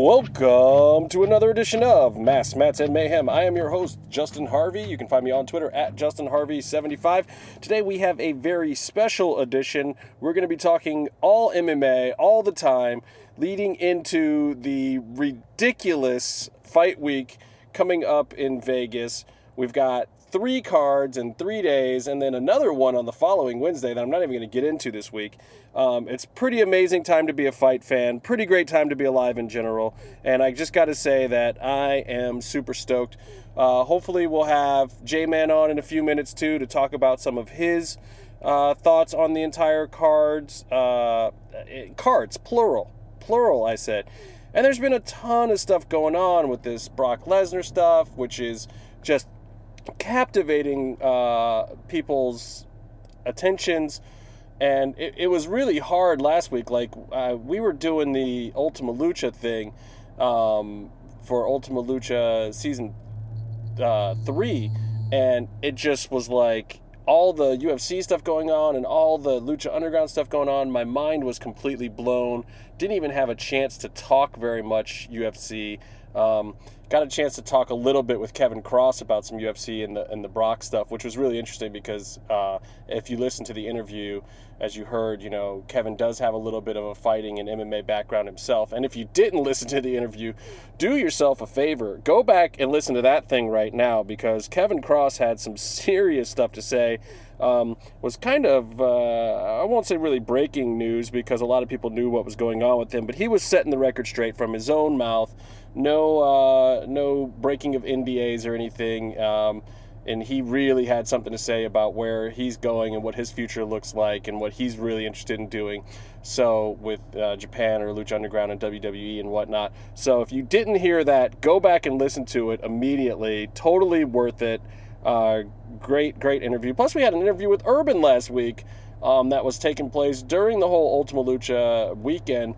Welcome to another edition of Mats and Mayhem. I am your host, Justin Harvey. You can find me on Twitter at JustinHarvey75. Today we have a very special edition. We're going to be talking all MMA all the time, leading into the ridiculous fight week coming up in Vegas. We've got 3 cards in 3 days, and then another one on the following Wednesday that I'm not even going to get into this week. It's pretty amazing time to be a fight fan, pretty great time to be alive in general, and I just got to say that I am super stoked. Hopefully we'll have JMAN on in a few minutes too to talk about some of his thoughts on the entire cards, plural I said. And there's been a ton of stuff going on with this Brock Lesnar stuff, which is just captivating people's attentions, and it was really hard last week. We were doing the Ultima Lucha thing for Ultima Lucha season 3, and it just was like all the UFC stuff going on and all the Lucha Underground stuff going on. My mind was completely blown. Didn't even have a chance to talk very much UFC. Got a chance to talk a little bit with Kevin Cross about some UFC and the Brock stuff, which was really interesting because if you listen to the interview, as you heard, Kevin does have a little bit of a fighting and MMA background himself. And if you didn't listen to the interview, do yourself a favor. Go back and listen to that thing right now, because Kevin Cross had some serious stuff to say. Was kind of, I won't say really breaking news, because a lot of people knew what was going on with him, but he was setting the record straight from his own mouth. No breaking of NDAs or anything, and he really had something to say about where he's going and what his future looks like and what he's really interested in doing. So with Japan or Lucha Underground and WWE and whatnot. So if you didn't hear that, go back and listen to it immediately. Totally worth it. Great interview. Plus we had an interview with Urban last week that was taking place during the whole Ultima Lucha weekend.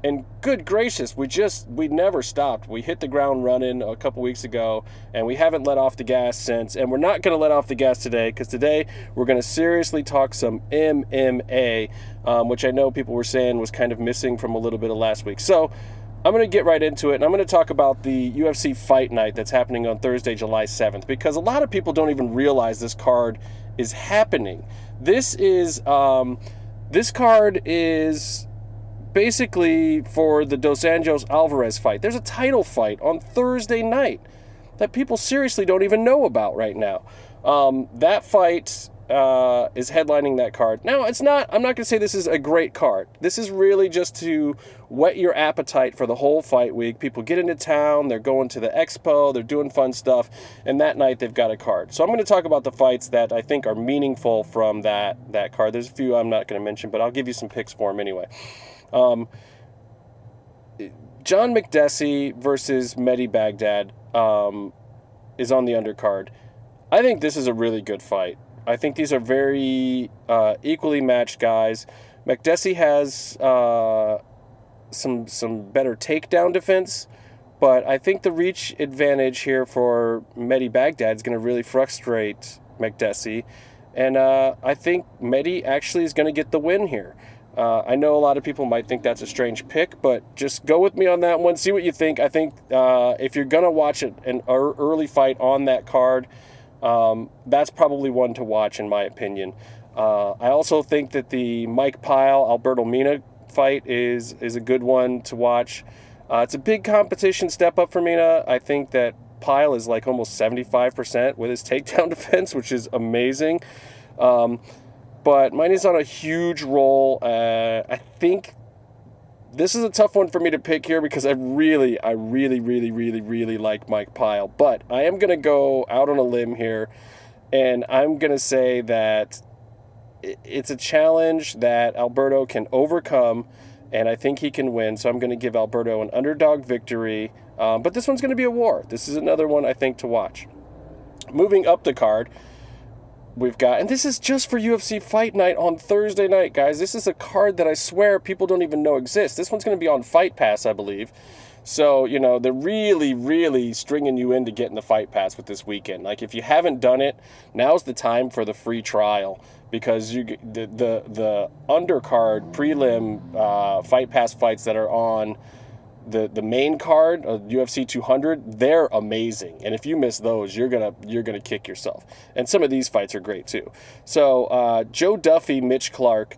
And good gracious, we never stopped. We hit the ground running a couple weeks ago, and we haven't let off the gas since. And we're not going to let off the gas today, because today we're going to seriously talk some MMA, which I know people were saying was kind of missing from a little bit of last week. So I'm going to get right into it, and I'm going to talk about the UFC Fight Night that's happening on Thursday, July 7th, because a lot of people don't even realize this card is happening. This card is basically for the Dos Anjos Alvarez fight. There's a title fight on Thursday night that people seriously don't even know about right now. That fight is headlining that card. Now, I'm not going to say this is a great card. This is really just to whet your appetite for the whole fight week. People get into town, they're going to the expo, they're doing fun stuff, and that night they've got a card. So I'm going to talk about the fights that I think are meaningful from that card. There's a few I'm not going to mention, but I'll give you some picks for them anyway. John McDessie versus Mehdi Baghdad is on the undercard. I think this is a really good fight. I think these are very equally matched guys. McDessie has some better takedown defense, but I think the reach advantage here for Mehdi Baghdad is going to really frustrate McDessie, and I think Mehdi actually is going to get the win here. I know a lot of people might think that's a strange pick, but just go with me on that one. See what you think. I think if you're going to watch an early fight on that card, that's probably one to watch, in my opinion. I also think that the Mike Pyle, Alberto Mina fight is a good one to watch. It's a big competition step up for Mina. I think that Pyle is like almost 75% with his takedown defense, which is amazing. But Mina's on a huge roll. I think this is a tough one for me to pick here, because I really like Mike Pyle. But I am going to go out on a limb here, and I'm going to say that it's a challenge that Alberto can overcome, and I think he can win. So I'm going to give Alberto an underdog victory. But this one's going to be a war. This is another one I think to watch. Moving up the card, we've got, and this is just for UFC Fight Night on Thursday night, guys. This is a card that I swear people don't even know exists. This one's going to be on Fight Pass, I believe. So, they're really stringing you into getting the Fight Pass with this weekend. Like, if you haven't done it, now's the time for the free trial, because the undercard prelim Fight Pass fights that are on the main card of UFC 200, they're amazing. And if you miss those, you're gonna kick yourself. And some of these fights are great too. So Joe Duffy, Mitch Clark.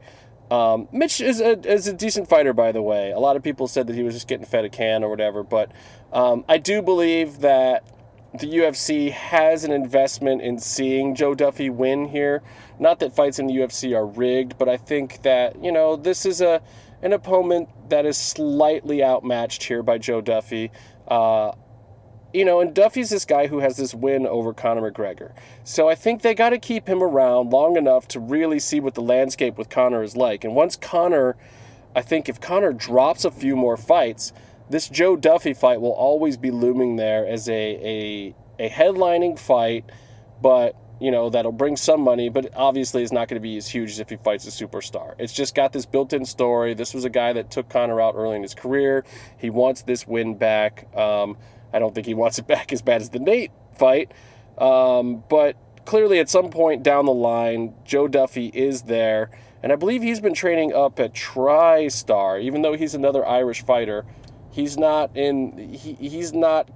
Mitch is a decent fighter, by the way. A lot of people said that he was just getting fed a can or whatever, but I do believe that the UFC has an investment in seeing Joe Duffy win here. Not that fights in the UFC are rigged, but I think that, this is an opponent that is slightly outmatched here by Joe Duffy. And Duffy's this guy who has this win over Conor McGregor. So I think they got to keep him around long enough to really see what the landscape with Conor is like. And once I think if Conor drops a few more fights, this Joe Duffy fight will always be looming there as a headlining fight, but, that'll bring some money, but obviously it's not going to be as huge as if he fights a superstar. It's just got this built-in story. This was a guy that took Conor out early in his career. He wants this win back. I don't think he wants it back as bad as the Nate fight, but clearly at some point down the line, Joe Duffy is there, and I believe he's been training up at TriStar, even though he's another Irish fighter. He's not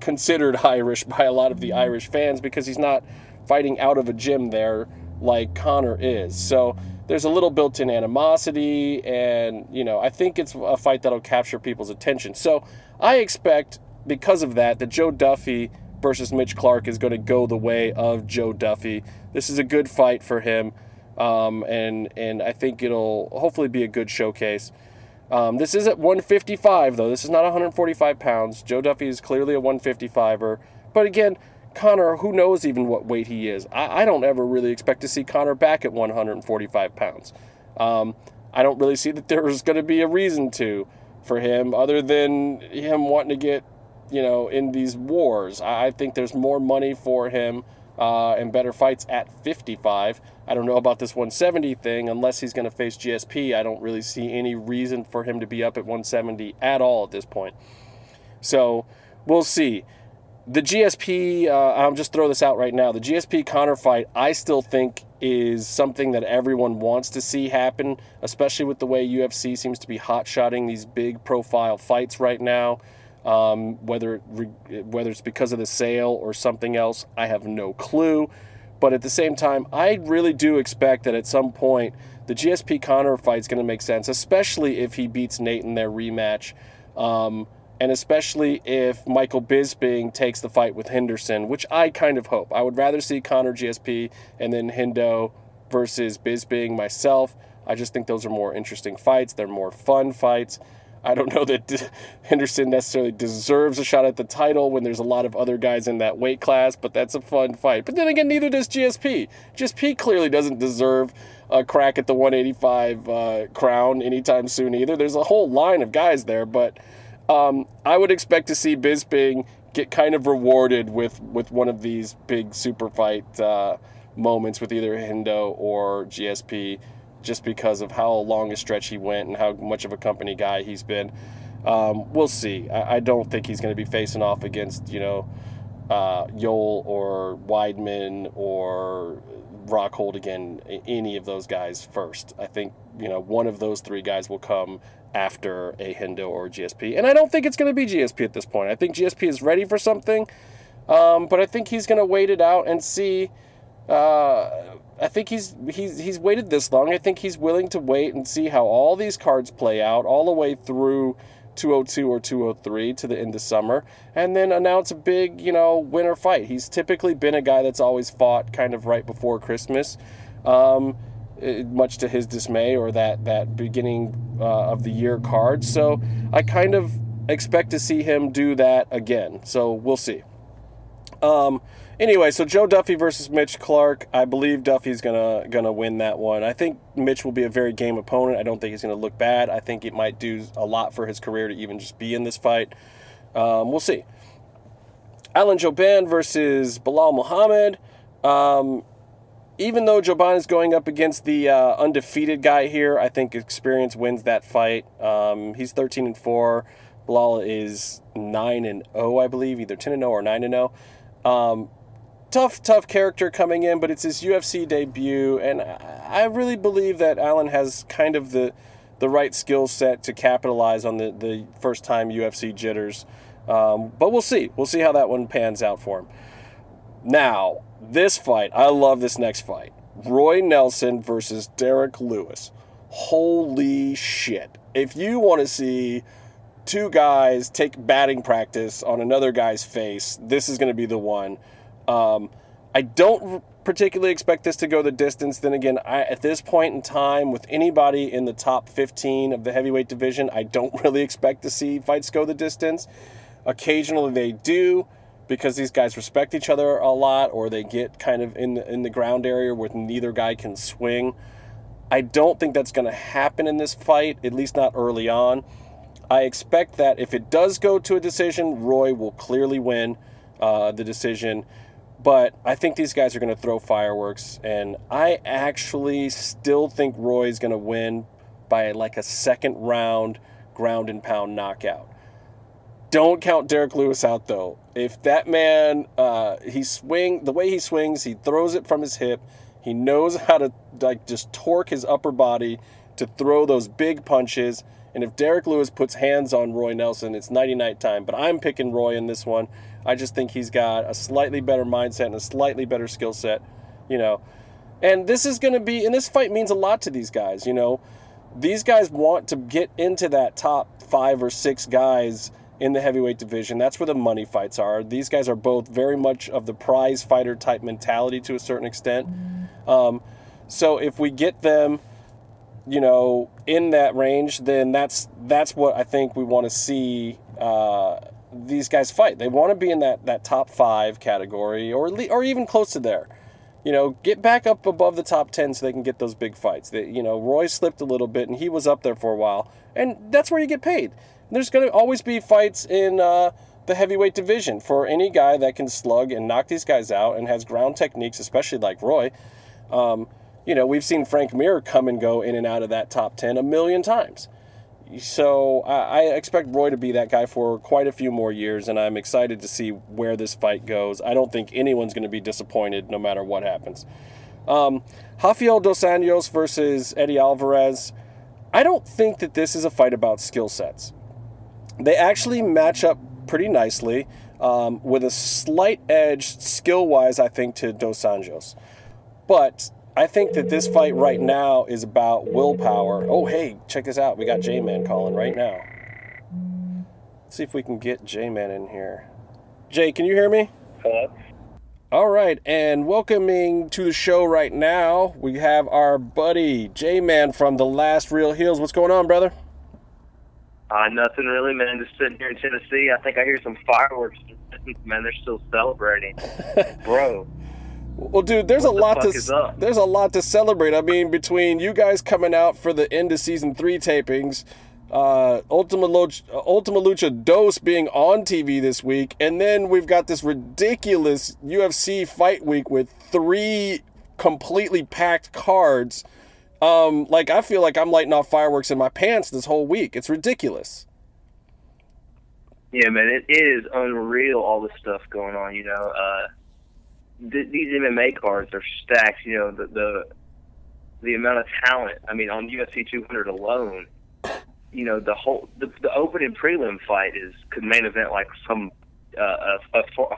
considered Irish by a lot of the Irish fans because he's not fighting out of a gym there like Conor is. So there's a little built-in animosity, and I think it's a fight that'll capture people's attention. So I expect, because of that Joe Duffy versus Mitch Clark is going to go the way of Joe Duffy. This is a good fight for him, and I think it'll hopefully be a good showcase. This is at 155, though. This is not 145 pounds. Joe Duffy is clearly a 155er. But again, Conor, who knows even what weight he is? I don't ever really expect to see Conor back at 145 pounds. I don't really see that there's going to be a reason for him other than him wanting to get, in these wars. I think there's more money for him and better fights at 55. I don't know about this 170 thing. Unless he's going to face GSP, I don't really see any reason for him to be up at 170 at all at this point. So we'll see. The GSP, I'll just throw this out right now. The GSP Conor fight, I still think is something that everyone wants to see happen, especially with the way UFC seems to be hot-shotting these big profile fights right now. Whether it's because of the sale or something else, I have no clue. But at the same time, I really do expect that at some point, the GSP Conor fight is going to make sense, especially if he beats Nate in their rematch, and especially if Michael Bisping takes the fight with Henderson, which I kind of hope. I would rather see Conor GSP and then Hendo versus Bisping myself. I just think those are more interesting fights. They're more fun fights. I don't know that Henderson necessarily deserves a shot at the title when there's a lot of other guys in that weight class, but that's a fun fight. But then again, neither does GSP. GSP clearly doesn't deserve a crack at the 185 crown anytime soon either. There's a whole line of guys there, but I would expect to see Bisping get kind of rewarded with one of these big super fight moments with either Hendo or GSP, just because of how long a stretch he went and how much of a company guy he's been. We'll see. I don't think he's going to be facing off against, Yoel or Weidman or Rockhold again, any of those guys first. I think, one of those three guys will come after a Hendo or GSP. And I don't think it's going to be GSP at this point. I think GSP is ready for something, but I think he's going to wait it out and see. I think he's waited this long. I think he's willing to wait and see how all these cards play out all the way through 202 or 203 to the end of summer, and then announce a big, winner fight. He's typically been a guy that's always fought kind of right before Christmas, much to his dismay, or that beginning of the year card. So I kind of expect to see him do that again. So we'll see. Anyway, so Joe Duffy versus Mitch Clark. I believe Duffy's gonna win that one. I think Mitch will be a very game opponent. I don't think he's gonna look bad. I think it might do a lot for his career to even just be in this fight. We'll see. Alan Jouban versus Bilal Muhammad. Even though Jouban is going up against the undefeated guy here, I think experience wins that fight. He's 13-4. Bilal is 9-0, I believe, either 10-0 or 9-0. Tough character coming in, but it's his UFC debut, and I really believe that Alan has kind of the the right skill set to capitalize on the first-time UFC jitters. But we'll see. We'll see how that one pans out for him. Now, this fight, I love this next fight. Roy Nelson versus Derek Lewis. Holy shit. If you want to see two guys take batting practice on another guy's face, this is going to be the one. I don't particularly expect this to go the distance. Then again, at this point in time, with anybody in the top 15 of the heavyweight division, I don't really expect to see fights go the distance. Occasionally they do, because these guys respect each other a lot, or they get kind of in the ground area where neither guy can swing. I don't think that's going to happen in this fight, at least not early on. I expect that if it does go to a decision, Roy will clearly win the decision. But I think these guys are going to throw fireworks, and I actually still think Roy's going to win by like a second round ground and pound knockout. Don't count Derek Lewis out, though. If that man, the way he swings, he throws it from his hip. He knows how to just torque his upper body to throw those big punches. And if Derek Lewis puts hands on Roy Nelson, it's nighty-night time. But I'm picking Roy in this one. I just think he's got a slightly better mindset and a slightly better skill set, And this is going to be, and this fight means a lot to these guys, These guys want to get into that top 5 or 6 guys in the heavyweight division. That's where the money fights are. These guys are both very much of the prize fighter type mentality to a certain extent. So if we get them, in that range, then that's what I think we want to see these guys fight. They want to be in that top 5 category, or even close to there. Get back up above the top 10 so they can get those big fights. Roy slipped a little bit, and he was up there for a while, and that's where you get paid. There's going to always be fights in the heavyweight division for any guy that can slug and knock these guys out and has ground techniques, especially like Roy. We've seen Frank Mir come and go in and out of that top 10 a million times. So I expect Roy to be that guy for quite a few more years, and I'm excited to see where this fight goes. I don't think anyone's going to be disappointed no matter what happens. Rafael dos Anjos versus Eddie Alvarez. I don't think that this is a fight about skill sets. They actually match up pretty nicely, with a slight edge skill-wise, I think, to dos Anjos. But I think that this fight right now is about willpower. Oh, hey, check this out. We got JMAN calling right now. Let's see if we can get JMAN in here. Jay, can you hear me? Hello. All right, and welcoming to the show right now, we have our buddy JMAN from The Last Real Heels. What's going on, brother? Nothing really, man. Just sitting here in Tennessee. I think I hear some fireworks. Man, they're still celebrating. Bro. Well, dude, there's a lot to celebrate. I mean, between you guys coming out for the end of season 3 tapings, Ultima Lucha Dos being on TV this week, and then we've got this ridiculous UFC fight week with 3 completely packed cards. I feel like I'm lighting off fireworks in my pants this whole week. It's ridiculous. Yeah, man, it is unreal, all this stuff going on, These MMA cards are stacked, the amount of talent. I mean, on UFC 200 alone, the opening prelim fight could main event like some a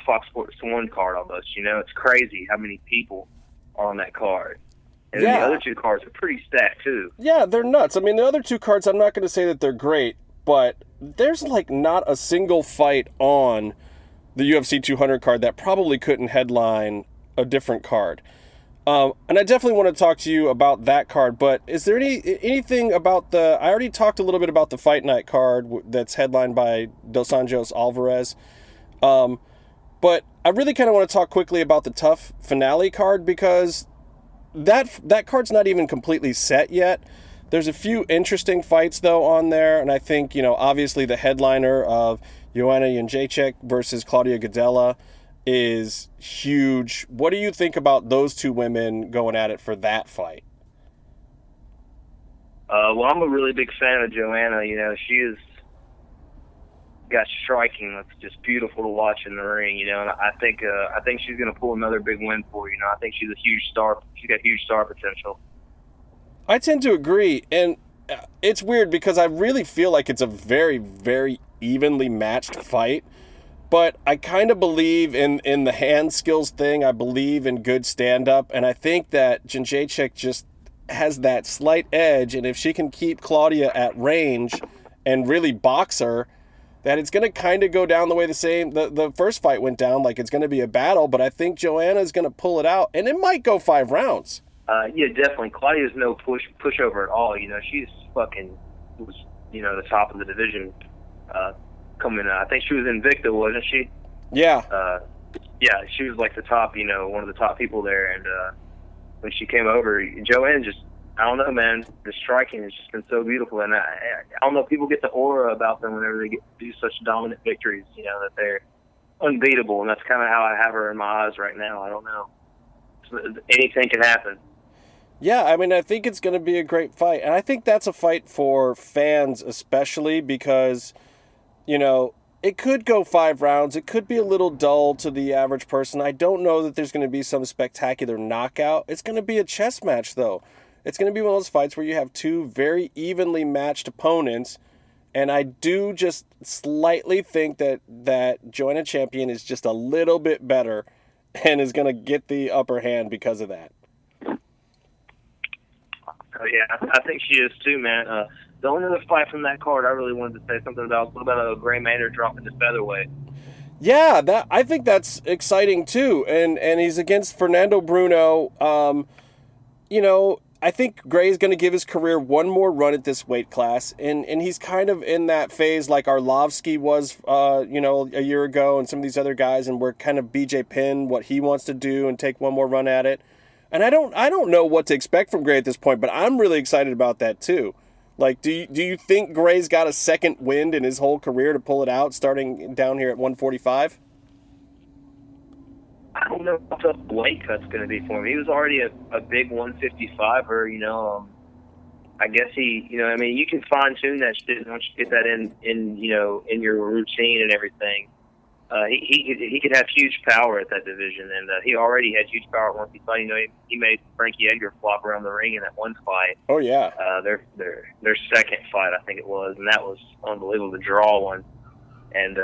Fox Sports 1 card almost. It's crazy how many people are on that card. And the other 2 cards are pretty stacked too. Yeah, they're nuts. I mean, the other 2 cards, I'm not going to say that they're great, but there's not a single fight on the UFC 200 card that probably couldn't headline a different card. And I definitely want to talk to you about that card, but is there anything about I already talked a little bit about the Fight Night card that's headlined by Dos Anjos Alvarez. But I really kind of want to talk quickly about the Tough Finale card, because that card's not even completely set yet. There's a few interesting fights, though, on there, and I think, obviously the headliner of Joanna Jędrzejczyk versus Claudia Gadelha is huge. What do you think about those 2 women going at it for that fight? Well, I'm a really big fan of Joanna. She is got striking that's just beautiful to watch in the ring. And I think she's going to pull another big win for I think she's a huge star. She's got huge star potential. I tend to agree, and it's weird because I really feel like it's a very, very evenly matched fight. But I kind of believe in the hand skills thing. I believe in good stand-up. And I think that Jędrzejczyk just has that slight edge. And if she can keep Claudia at range and really box her, that it's going to kind of go down the way the first fight went down. Like, it's going to be a battle. But I think Joanna's going to pull it out. And it might go 5 rounds. Yeah, definitely. Claudia's no pushover at all. She's fucking was the top of the division coming out. I think she was Invicta, wasn't she? Yeah. Yeah, she was like the top, one of the top people there. And when she came over, Joanne just, I don't know, man. The striking has just been so beautiful, and I don't know. People get the aura about them whenever they do such dominant victories. That they're unbeatable, and that's kind of how I have her in my eyes right now. I don't know. Anything can happen. Yeah, I mean, I think it's going to be a great fight. And I think that's a fight for fans especially because, it could go 5 rounds. It could be a little dull to the average person. I don't know that there's going to be some spectacular knockout. It's going to be a chess match, though. It's going to be one of those fights where you have 2 very evenly matched opponents. And I do just slightly think that Joanna Champion is just a little bit better and is going to get the upper hand because of that. Oh, yeah, I think she is too, man. The only other fight from that card I really wanted to say something about was what about Gray Maynard dropping to featherweight? Yeah, I think that's exciting too. And he's against Fernando Bruno. I think Gray's going to give his career one more run at this weight class. And he's kind of in that phase like Arlovsky was, a year ago and some of these other guys. And we're kind of BJ Penn, what he wants to do and take one more run at it. And I don't know what to expect from Gray at this point, but I'm really excited about that too. Like, do you think Gray's got a second wind in his whole career to pull it out, starting down here at 145? I don't know what the weight cut's going to be for him. He was already a big 155er, I guess you can fine tune that shit once you get that in your routine and everything. He could have huge power at that division, and he already had huge power at 155. He made Frankie Edgar flop around the ring in that one fight. Oh yeah. Their second fight, I think it was, and that was unbelievable, the draw one. And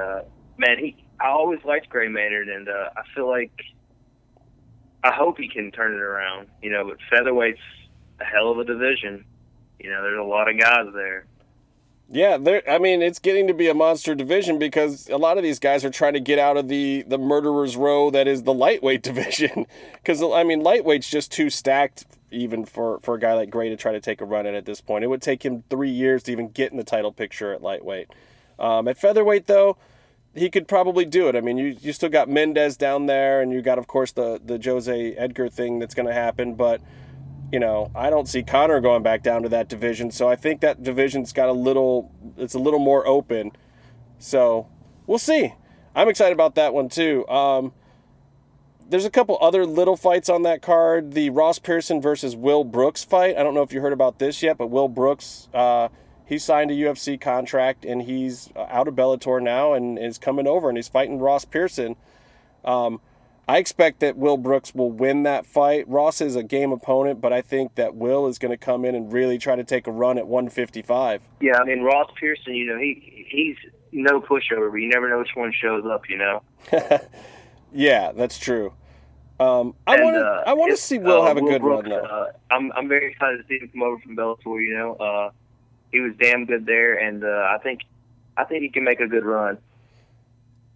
man, I always liked Gray Maynard, and I feel like I hope he can turn it around. But featherweight's a hell of a division. There's a lot of guys there. Yeah, it's getting to be a monster division because a lot of these guys are trying to get out of the murderer's row that is the lightweight division. Because, lightweight's just too stacked even for a guy like Gray to try to take a run at this point. It would take him 3 years to even get in the title picture at lightweight. At featherweight, though, he could probably do it. You still got Mendez down there, and you got, of course, the Jose Edgar thing that's going to happen, but I don't see Conor going back down to that division, so I think that division's got it's a little more open. So, we'll see. I'm excited about that one, too. There's a couple other little fights on that card. The Ross Pearson versus Will Brooks fight. I don't know if you heard about this yet, but Will Brooks, he signed a UFC contract, and he's out of Bellator now and is coming over, and he's fighting Ross Pearson. I expect that Will Brooks will win that fight. Ross is a game opponent, but I think that Will is going to come in and really try to take a run at 155. Yeah, Ross Pearson, he's no pushover, but you never know which one shows up, Yeah, that's true. I want to see Will have a good Brooks, run, though. I'm very excited to see him come over from Bellator, he was damn good there, and I think he can make a good run.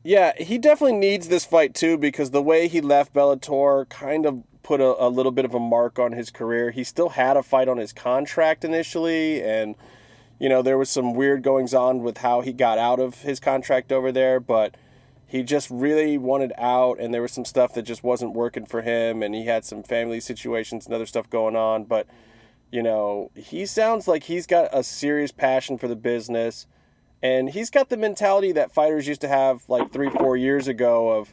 Yeah, he definitely needs this fight, too, because the way he left Bellator kind of put a little bit of a mark on his career. He still had a fight on his contract initially, and, there was some weird goings-on with how he got out of his contract over there, but he just really wanted out, and there was some stuff that just wasn't working for him, and he had some family situations and other stuff going on, but, he sounds like he's got a serious passion for the business. And he's got the mentality that fighters used to have like 3-4 years ago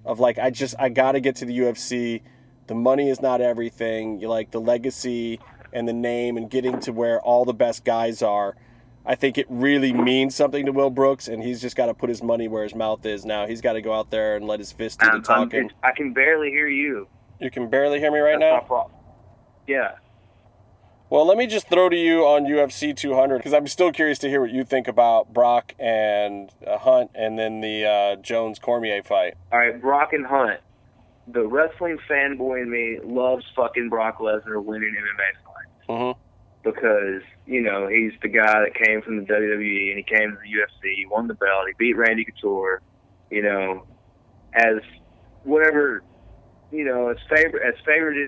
of like, I got to get to the UFC. The money is not everything. You like the legacy and the name and getting to where all the best guys are. I think it really means something to Will Brooks, and he's just got to put his money where his mouth is now. He's got to go out there and let his fist do the talking. I can barely hear you. You can barely hear me right now? Yeah. Well, let me just throw to you on UFC 200 because I'm still curious to hear what you think about Brock and Hunt, and then the Jones-Cormier fight. All right, Brock and Hunt. The wrestling fanboy in me loves fucking Brock Lesnar winning MMA fights. Mm-hmm. Because, you know, he's the guy that came from the WWE and he came to the UFC, he won the belt, he beat Randy Couture, you know, as whatever, you know, as favored as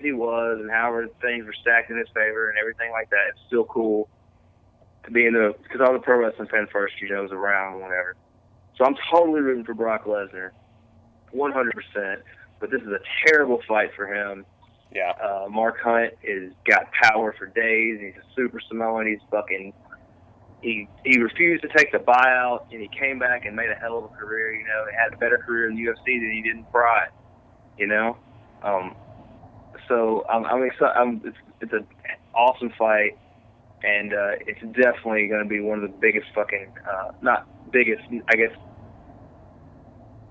he was and however things were stacked in his favor and everything like that, it's still cool to be in the, because all the pro wrestling fan first, you know, is around and whatever. So I'm totally rooting for Brock Lesnar, 100%, but this is a terrible fight for him. Yeah. Mark Hunt is got power for days. He's a super Samoan. He's fucking. He refused to take the buyout, and he came back and made a hell of a career. You know, he had a better career in the UFC than he did in Pride. You know, so I'm excited. It's an awesome fight, and it's definitely going to be one of the biggest fucking not biggest, I guess.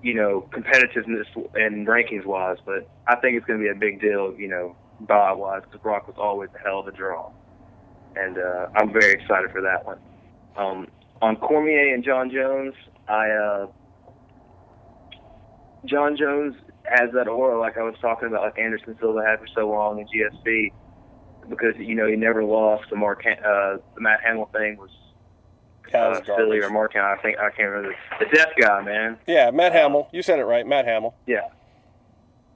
You know, competitiveness and rankings-wise, but I think it's going to be a big deal, you know, buy-wise, because Brock was always a hell of a draw. And I'm very excited for that one. On Cormier and John Jones, John Jones has that aura like I was talking about, like Anderson Silva had for so long in GSP, because, you know, he never lost. The Matt Hamill thing was Philly or Mark Hamill. I can't remember. The deaf guy, man. Yeah, Matt Hamill. You said it right, Matt Hamill. Yeah.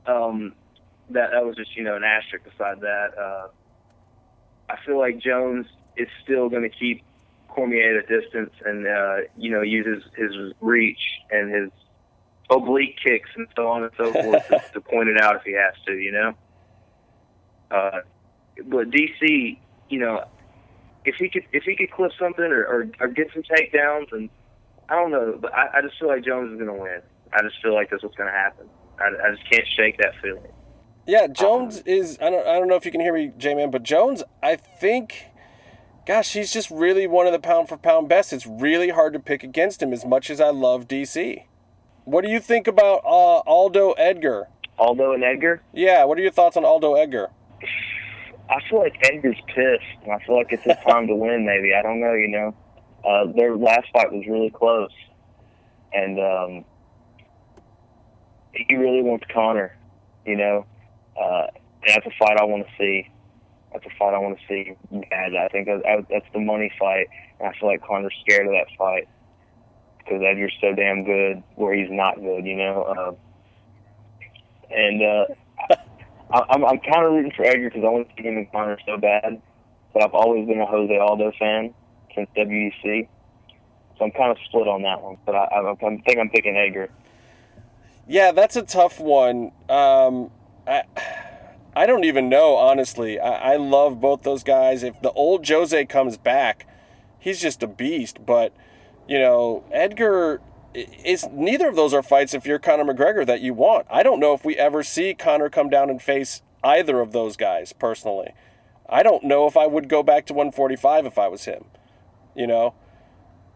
That was just, you know, an asterisk beside that. I feel like Jones is still going to keep Cormier at a distance and, you know, use his reach and his oblique kicks and so on and so forth to point it out if he has to, you know. But DC, you know, if he could clip something or get some takedowns, and I don't know, but I just feel like Jones is going to win. I just feel like that's what's going to happen. I just can't shake that feeling. Yeah, Jones is. I don't know if you can hear me, J-Man, but Jones, I think, gosh, he's just really one of the pound for pound best. It's really hard to pick against him as much as I love DC. What do you think about Aldo Edgar? Aldo and Edgar? Yeah, what are your thoughts on Aldo Edgar? I feel like Edgar's pissed, and I feel like it's his time to win, maybe. I don't know, you know. Their last fight was really close, and he really wants Conor, you know. That's a fight I want to see. That's a fight I want to see bad. I think that's the money fight, and I feel like Conor's scared of that fight because Edgar's so damn good where he's not good, you know. I'm kind of rooting for Edgar because I want to see him and Conor so bad, but I've always been a Jose Aldo fan since WEC, so I'm kind of split on that one. But I think I'm picking Edgar. Yeah, that's a tough one. I don't even know, honestly. I love both those guys. If the old Jose comes back, he's just a beast. But, you know, Edgar, neither of those are fights if you're Conor McGregor that you want. I don't know if we ever see Conor come down and face either of those guys, personally. I don't know if I would go back to 145 if I was him, you know.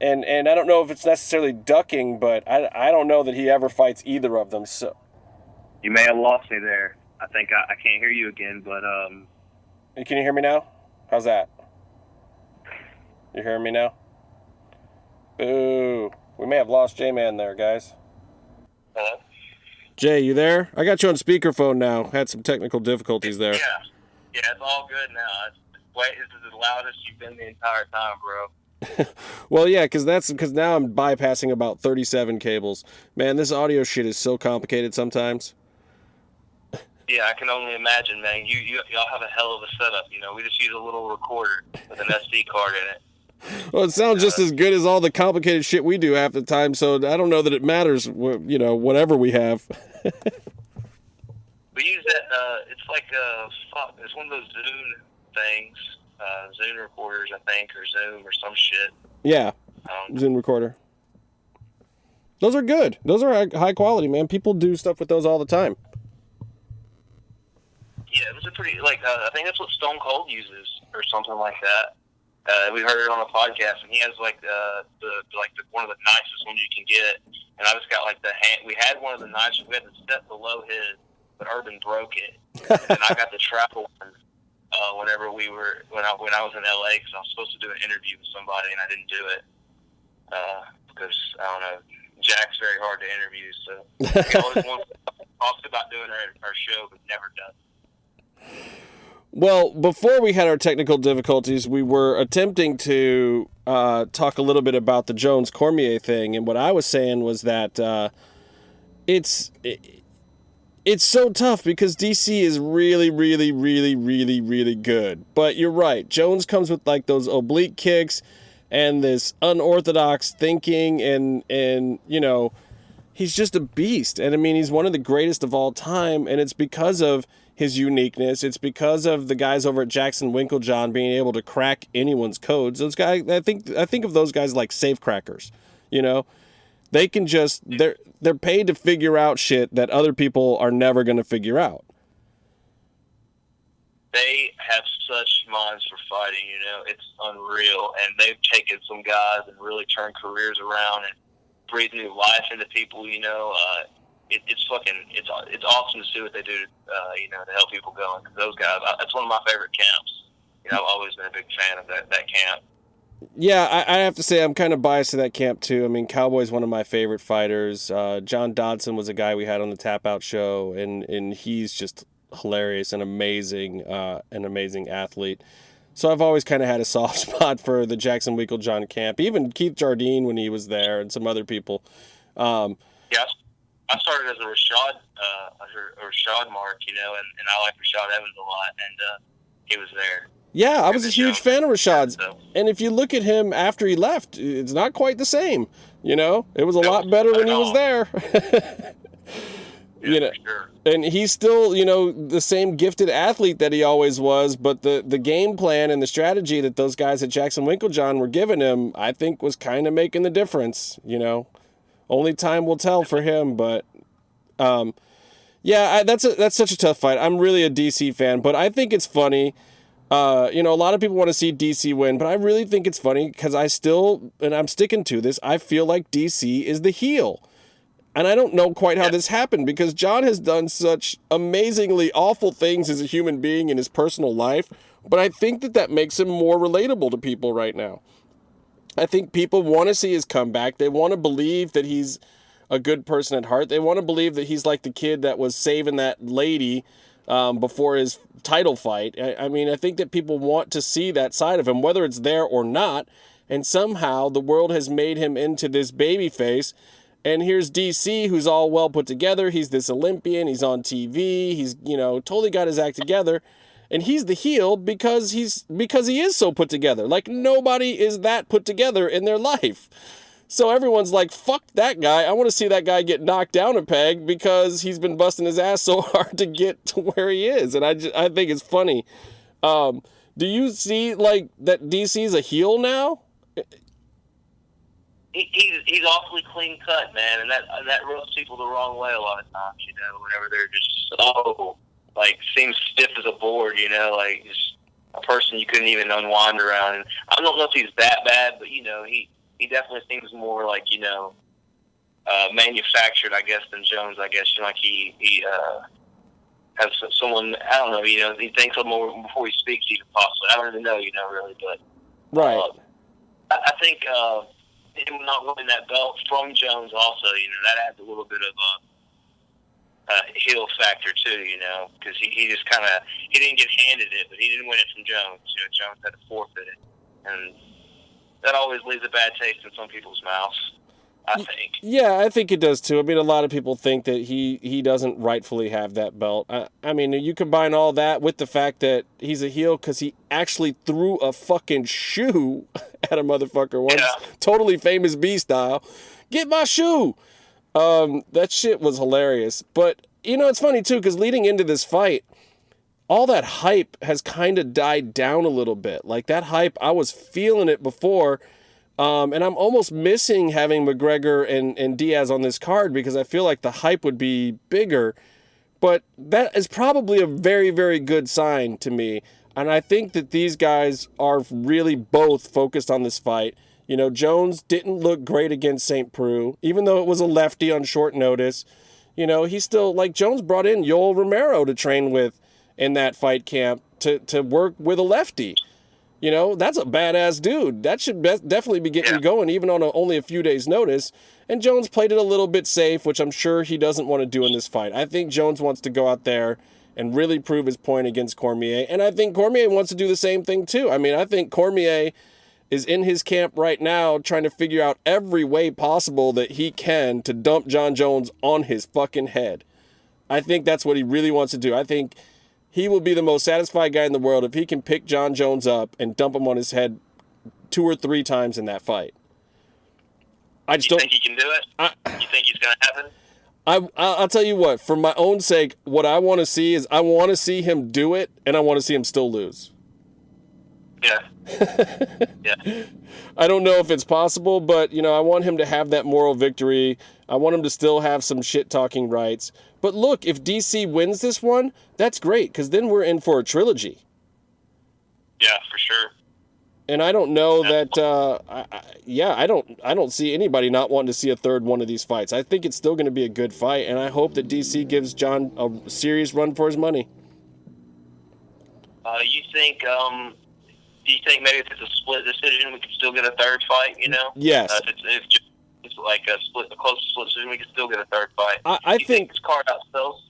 And I don't know if it's necessarily ducking, but I don't know that he ever fights either of them. So you may have lost me there. I think I can't hear you again, but Can you hear me now? How's that? You hearing me now? Boo. We may have lost J-Man there, guys. Hello? Jay, you there? I got you on speakerphone now. Had some technical difficulties there. Yeah, it's all good now. This is as loud as you've been the entire time, bro. Well, yeah, because now I'm bypassing about 37 cables. Man, this audio shit is so complicated sometimes. Yeah, I can only imagine, man. Y'all have a hell of a setup. You know, we just use a little recorder with an SD card in it. Well, it sounds just as good as all the complicated shit we do half the time, so I don't know that it matters, you know, whatever we have. We use that, it's like, it's one of those Zoom things, Zoom recorders, I think, or Zoom or some shit. Yeah, Zoom recorder. Those are good. Those are high quality, man. People do stuff with those all the time. Yeah, those are pretty, I think that's what Stone Cold uses or something like that. We heard it on a podcast, and he has one of the nicest ones you can get. And I just got we had one of the nicest. We had to set below his, but Urban broke it. And I got the travel one, whenever when I was in LA, because I was supposed to do an interview with somebody and I didn't do it because I don't know, Jack's very hard to interview, so he always talks about doing our show, but never does. Well, before we had our technical difficulties, we were attempting to talk a little bit about the Jones-Cormier thing, and what I was saying was that it's so tough because DC is really, really, really, really, really good. But you're right, Jones comes with like those oblique kicks and this unorthodox thinking, and you know, he's just a beast. And I mean, he's one of the greatest of all time, and it's because of his uniqueness. It's because of the guys over at Jackson Winklejohn being able to crack anyone's codes. Those guys, I think of those guys like safe crackers. You know, they can just they're paid to figure out shit that other people are never going to figure out. They have such minds for fighting, you know, it's unreal. And they've taken some guys and really turned careers around and breathed new life into people, you know. It's awesome to see what they do, you know, to help people going. Because those guys, that's one of my favorite camps. You know, I've always been a big fan of that camp. Yeah, I have to say I'm kind of biased to that camp too. I mean, Cowboy's one of my favorite fighters. John Dodson was a guy we had on the Tap Out show, and he's just hilarious and amazing, an amazing athlete. So I've always kind of had a soft spot for the Jackson Winklejohn camp. Even Keith Jardine when he was there, and some other people. Yeah, I started as a Rashad mark, you know, and I like Rashad Evans a lot, and he was there. Yeah, I was a huge fan of Rashad's. And if you look at him after he left, it's not quite the same. You know, it was a lot better when he was there. You know, sure. And he's still, you know, the same gifted athlete that he always was, but the game plan and the strategy that those guys at Jackson Winklejohn were giving him, I think was kind of making the difference, you know. Only time will tell for him, but yeah, that's such a tough fight. I'm really a DC fan, but I think it's funny. You know, a lot of people want to see DC win, but I really think it's funny because and I'm sticking to this, I feel like DC is the heel. And I don't know quite how this happened because John has done such amazingly awful things as a human being in his personal life, but I think that makes him more relatable to people right now. I think people want to see his comeback. They want to believe that he's a good person at heart. They want to believe that he's like the kid that was saving that lady before his title fight. I mean, I think that people want to see that side of him, whether it's there or not. And somehow the world has made him into this baby face. And here's DC, who's all well put together. He's this Olympian. He's on TV. He's, you know, totally got his act together. And he's the heel because he is so put together. Like, nobody is that put together in their life. So everyone's like, fuck that guy. I want to see that guy get knocked down a peg because he's been busting his ass so hard to get to where he is. And I think it's funny. Do you see, like, that DC's a heel now? He's awfully clean cut, man, and that rubs people the wrong way a lot of times, you know, whenever they're just so, like, seems stiff as a board, you know, like, just a person you couldn't even unwind around. And I don't know if he's that bad, but, you know, he definitely seems more like, you know, manufactured, I guess, than Jones, I guess. You know, like he has someone, I don't know, you know, he thinks a little more before he speaks, even possibly. I don't even know, you know, really, but right. I think him not winning that belt from Jones also, you know, that adds a little bit of a heel factor too, you know, because he just kind of, he didn't get handed it, but he didn't win it from Jones. You know, Jones had to forfeit it, and that always leaves a bad taste in some people's mouths, I think. Yeah, I think it does too. I mean, a lot of people think that he doesn't rightfully have that belt. I mean, you combine all that with the fact that he's a heel because he actually threw a fucking shoe at a motherfucker once. Yeah. Totally Famous B style. Get my shoe! That shit was hilarious. But, you know, it's funny too, because leading into this fight, all that hype has kind of died down a little bit. Like, that hype, I was feeling it before, and I'm almost missing having McGregor and Diaz on this card because I feel like the hype would be bigger. But that is probably a very, very good sign to me. And I think that these guys are really both focused on this fight. You know, Jones didn't look great against St. Preux, even though it was a lefty on short notice. You know, he still, like, Jones brought in Yoel Romero to train with in that fight camp. to work with a lefty. You know, that's a badass dude. That should definitely be getting you going, even on only a few days' notice. And Jones played it a little bit safe, which I'm sure he doesn't want to do in this fight. I think Jones wants to go out there and really prove his point against Cormier. And I think Cormier wants to do the same thing, too. I mean, I think Cormier is in his camp right now trying to figure out every way possible that he can to dump Jon Jones on his fucking head. I think that's what he really wants to do. I think he will be the most satisfied guy in the world if he can pick Jon Jones up and dump him on his head 2 or 3 times in that fight. I just don't think he can do it? You think he's going to happen? I'll tell you what, for my own sake, what I want to see is I want to see him do it, and I want to see him still lose. Yeah. Yeah. I don't know if it's possible, but, you know, I want him to have that moral victory. I want him to still have some shit-talking rights. But look, if DC wins this one, that's great, because then we're in for a trilogy. Yeah, for sure. And I don't know that, I don't see anybody not wanting to see a third one of these fights. I think it's still going to be a good fight, and I hope that DC gives Jon a serious run for his money. Do you think maybe if it's a split decision, we could still get a third fight, you know? Yes. If it's like a close split decision, we could still get a third fight. I think this card outsells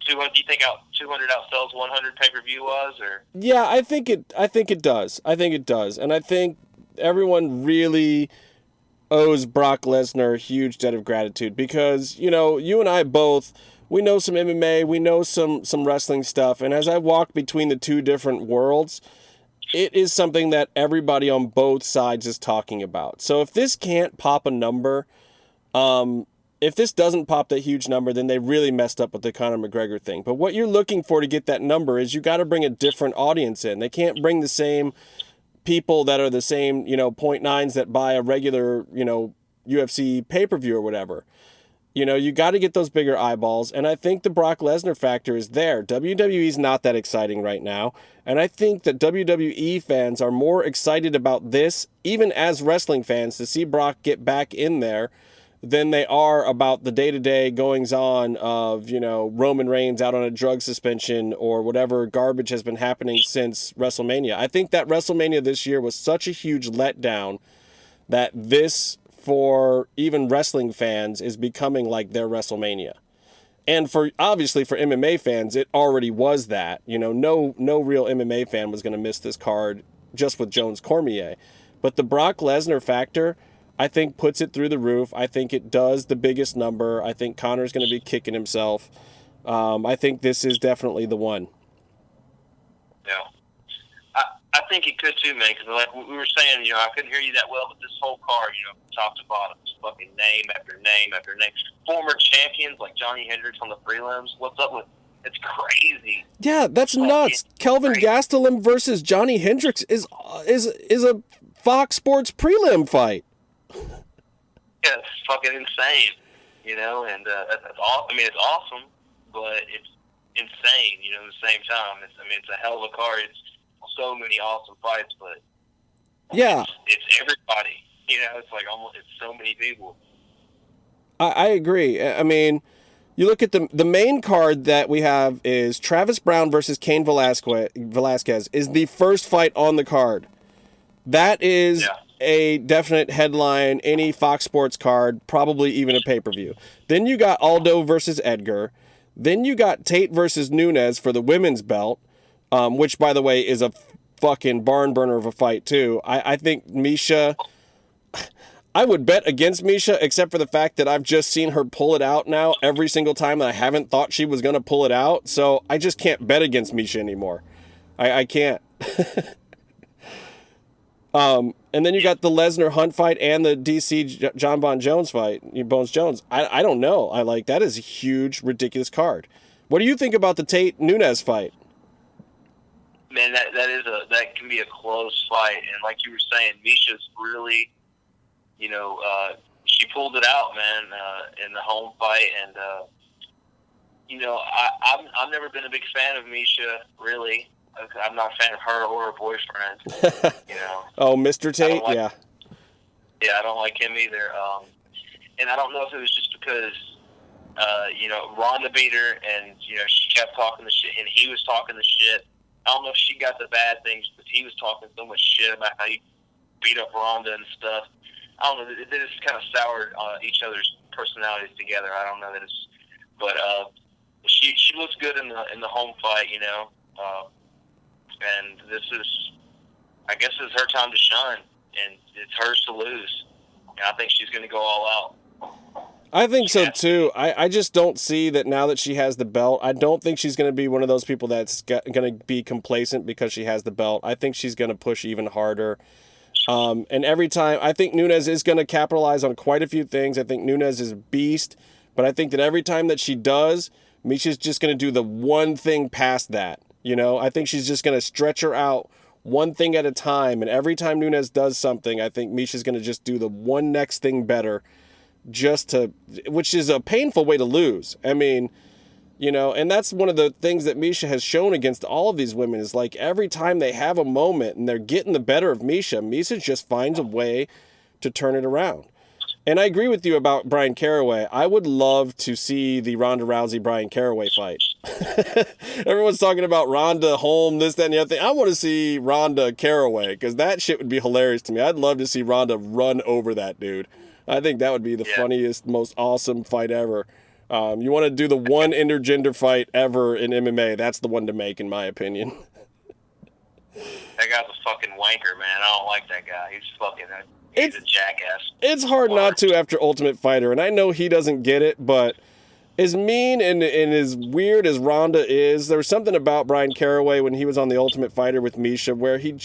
200. Do you think 200 outsells 100 pay-per-view was, or? Yeah, I think it does. I think it does, and I think everyone really owes Brock Lesnar a huge debt of gratitude because, you know, you and I both, we know some MMA, we know some wrestling stuff, and as I walk between the two different worlds, it is something that everybody on both sides is talking about. So if this can't pop a number, if this doesn't pop that huge number, then they really messed up with the Conor McGregor thing. But what you're looking for to get that number is you got to bring a different audience in. They can't bring the same people that are the same, you know, 0.9s that buy a regular, you know, UFC pay-per-view or whatever. You know, you got to get those bigger eyeballs, and I think the Brock Lesnar factor is there. WWE's not that exciting right now, and I think that WWE fans are more excited about this, even as wrestling fans, to see Brock get back in there than they are about the day-to-day goings-on of, you know, Roman Reigns out on a drug suspension or whatever garbage has been happening since WrestleMania. I think that WrestleMania this year was such a huge letdown that this, for even wrestling fans, is becoming like their WrestleMania. And obviously for MMA fans, it already was that. You know, no real MMA fan was going to miss this card just with Jones Cormier. But the Brock Lesnar factor, I think, puts it through the roof. I think it does the biggest number. I think Conor's going to be kicking himself. I think this is definitely the one. Yeah. I think it could too, man, because like we were saying, you know, I couldn't hear you that well, but this whole card, you know, top to bottom, just fucking name after name after name. Former champions like Johnny Hendricks on the prelims. What's up with? It's crazy. Yeah, that's nuts. Kelvin Gastelum versus Johnny Hendricks is a Fox Sports prelim fight. Yeah, it's fucking insane, you know, and that's all. I mean, it's awesome, but it's insane, you know. At the same time, it's a hell of a card. It's so many awesome fights, but yeah, it's everybody. You know, it's like almost it's so many people. I agree. I mean, you look at the main card that we have is Travis Brown versus Cain Velasquez is the first fight on the card. That is a definite headline, any Fox Sports card, probably even a pay-per-view. Then you got Aldo versus Edgar. Then you got Tate versus Nunes for the women's belt, which, by the way, is a fucking barn burner of a fight, too. I think Misha... I would bet against Misha, except for the fact that I've just seen her pull it out now every single time that I haven't thought she was going to pull it out. So I just can't bet against Misha anymore. I can't. And then you got the Lesnar Hunt fight and the DC John Bon Jones fight, Bones Jones. I don't know. That is a huge, ridiculous card. What do you think about the Tate Nunes fight? Man, that can be a close fight, and like you were saying, Misha's really, you know, she pulled it out, man, in the home fight, and you know, I've never been a big fan of Misha, really. I'm not a fan of her or her boyfriend. You know. Oh, Mr. Tate, yeah. Yeah, I don't like him either. And I don't know if it was just because Ronda beat her, and she kept talking the shit, and he was talking the shit. I don't know if she got the bad things, but he was talking so much shit about how he beat up Ronda and stuff. I don't know. They just kind of soured each other's personalities together. I don't know that it's, but she looks good in the home fight, and this is, I guess, it's her time to shine, and it's hers to lose. And I think she's going to go all out. I think so too. I just don't see that now that she has the belt. I don't think she's going to be one of those people that's going to be complacent because she has the belt. I think she's going to push even harder. And every time, I think Nunes is going to capitalize on quite a few things. I think Nunes is a beast, but I think that every time that she does, Misha's just going to do the one thing past that. I think she's just going to stretch her out one thing at a time. And every time Nunes does something, I think Misha's going to just do the one next thing better. Which is a painful way to lose. I mean, and that's one of the things that Misha has shown against all of these women is like every time they have a moment and they're getting the better of Misha just finds a way to turn it around. And I agree with you about Brian Caraway. I would love to see the Ronda Rousey-Brian Caraway fight. Everyone's talking about Ronda, Holm, this, that, and the other thing. I want to see Ronda Caraway because that shit would be hilarious to me. I'd love to see Ronda run over that dude. I think that would be the funniest, most awesome fight ever. You want to do the one intergender fight ever in MMA, that's the one to make, in my opinion. That guy's a fucking wanker, man. I don't like that guy. He's a jackass. It's hard not to after Ultimate Fighter, and I know he doesn't get it, but as mean and as weird as Ronda is, there was something about Brian Caraway when he was on The Ultimate Fighter with Misha where he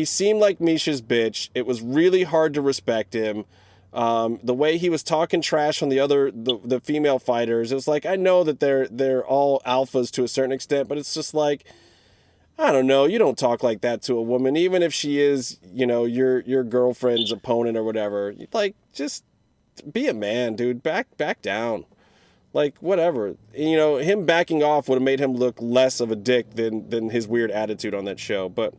seemed like Misha's bitch. It was really hard to respect him. The way he was talking trash on the female fighters, it was like, I know that they're all alphas to a certain extent, but it's just like, I don't know, you don't talk like that to a woman, even if she is, your girlfriend's opponent or whatever. Like, just be a man, dude. Back down. Like, whatever. Him backing off would have made him look less of a dick than his weird attitude on that show. But,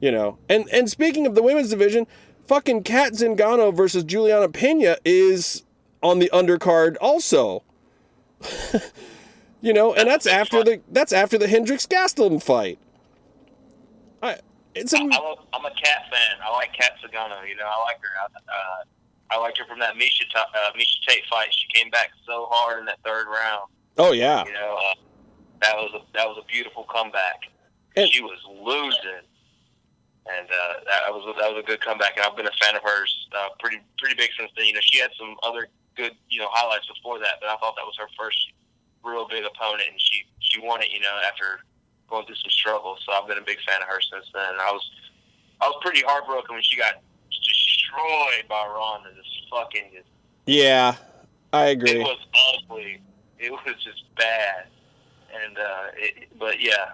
and speaking of the women's division, fucking Kat Zingano versus Juliana Pena is on the undercard also. And that's after the Hendricks Gastelum fight. I'm a Kat fan. I like Kat Zingano. I like her. I liked her from that Misha Tate fight. She came back so hard in that third round. Oh yeah. That was a beautiful comeback. And she was losing. And that was a good comeback, and I've been a fan of hers pretty big since then. She had some other good highlights before that, but I thought that was her first real big opponent, and she won it after going through some struggles. So I've been a big fan of her since then. I was pretty heartbroken when she got destroyed by Ronda. Yeah, I agree. It was ugly. It was just bad, and but yeah.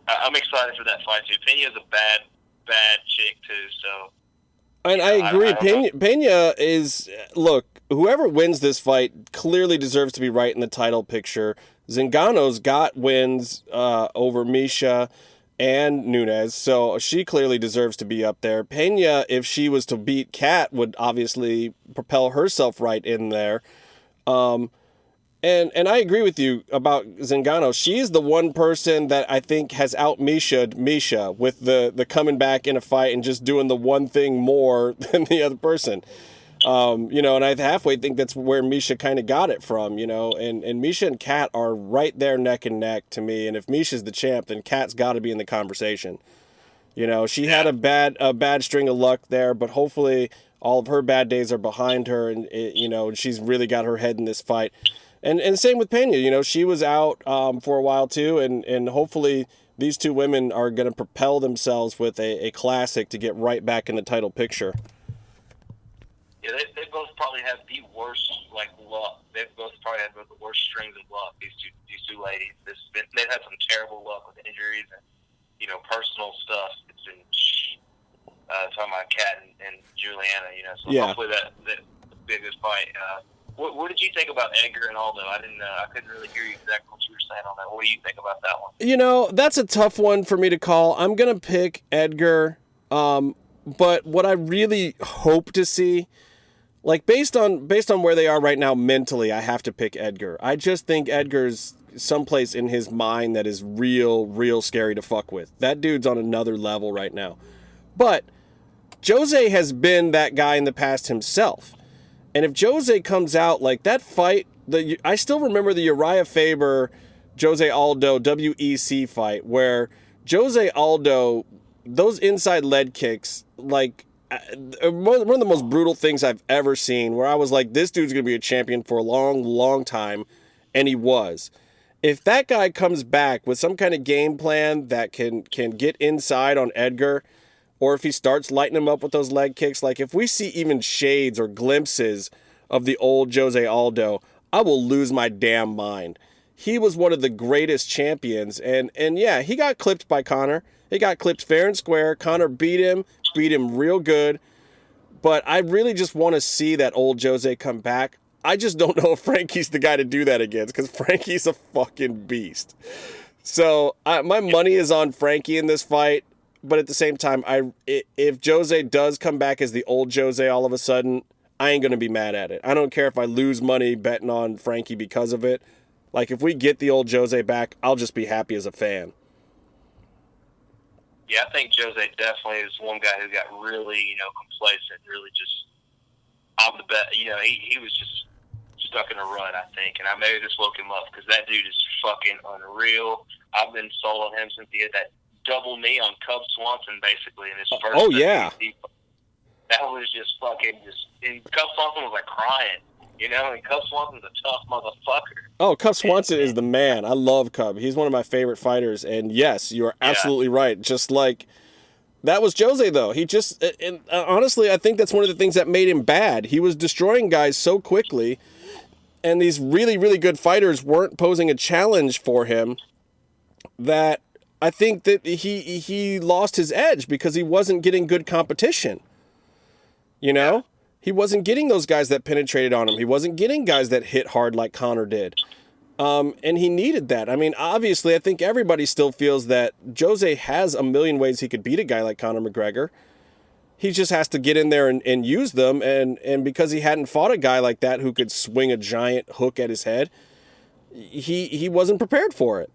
I'm excited for that fight too. Pena's a bad chick too. So, and I agree. Pena is, look, whoever wins this fight clearly deserves to be right in the title picture. Zingano's got wins over Misha and Nunes, so she clearly deserves to be up there. Pena, if she was to beat Kat, would obviously propel herself right in there. And I agree with you about Zingano. She is the one person that I think has out Misha'd Misha with the coming back in a fight and just doing the one thing more than the other person. And I halfway think that's where Misha kind of got it from, and Misha and Kat are right there neck and neck to me. And if Misha's the champ, then Kat's got to be in the conversation. She had a bad string of luck there, but hopefully all of her bad days are behind her and she's really got her head in this fight. And same with Pena, she was out for a while too, and hopefully these two women are going to propel themselves with a classic to get right back in the title picture. Yeah, they both probably have the worst luck. They've both probably had the worst strings of luck. These two ladies. They've had some terrible luck with injuries and personal stuff. It's been talking about Kat and Juliana. So yeah. Hopefully that be a good fight. What did you think about Edgar and Aldo? I couldn't really hear you exactly what you were saying on that. What do you think about that one? That's a tough one for me to call. I'm gonna pick Edgar, but what I really hope to see Like, based on where they are right now mentally, I have to pick Edgar. I just think Edgar's someplace in his mind that is real scary to fuck with. That dude's on another level right now. But Jose has been that guy in the past himself. And if Jose comes out like that fight, I still remember the Uriah Faber, Jose Aldo WEC fight where Jose Aldo, those inside leg kicks, like, one of the most brutal things I've ever seen, where I was like, this dude's going to be a champion for a long time, and he was. If that guy comes back with some kind of game plan that can get inside on Edgar, or if he starts lighting him up with those leg kicks, like if we see even shades or glimpses of the old Jose Aldo, I will lose my damn mind. He was one of the greatest champions, and yeah, he got clipped by Conor. He got clipped fair and square. Conor beat him real good. But I really just want to see that old Jose come back. I just don't know if Frankie's the guy to do that against, because Frankie's a fucking beast. So my money is on Frankie in this fight. But at the same time, if Jose does come back as the old Jose all of a sudden, I ain't going to be mad at it. I don't care if I lose money betting on Frankie because of it. Like, if we get the old Jose back, I'll just be happy as a fan. Yeah, I think Jose definitely is one guy who got really, complacent, really just on the bet. He was just stuck in a run, I think, and I maybe just woke him up because that dude is fucking unreal. I've been sold on him since he had that double knee on Cub Swanson, basically, in his first. Oh yeah, that was just fucking and Cub Swanson was like crying. And Cub Swanson's a tough motherfucker. Oh, Cub Swanson is the man. I love Cub. He's one of my favorite fighters. And yes, you are absolutely right. Just like, that was Jose, though. He just, and honestly, I think that's one of the things that made him bad. He was destroying guys so quickly, and these really good fighters weren't posing a challenge for him, that I think that he lost his edge because he wasn't getting good competition. Yeah. He wasn't getting those guys that penetrated on him. He wasn't getting guys that hit hard like Conor did. And he needed that. I mean, obviously, I think everybody still feels that Jose has a million ways he could beat a guy like Conor McGregor. He just has to get in there and use them. And because he hadn't fought a guy like that who could swing a giant hook at his head, he wasn't prepared for it.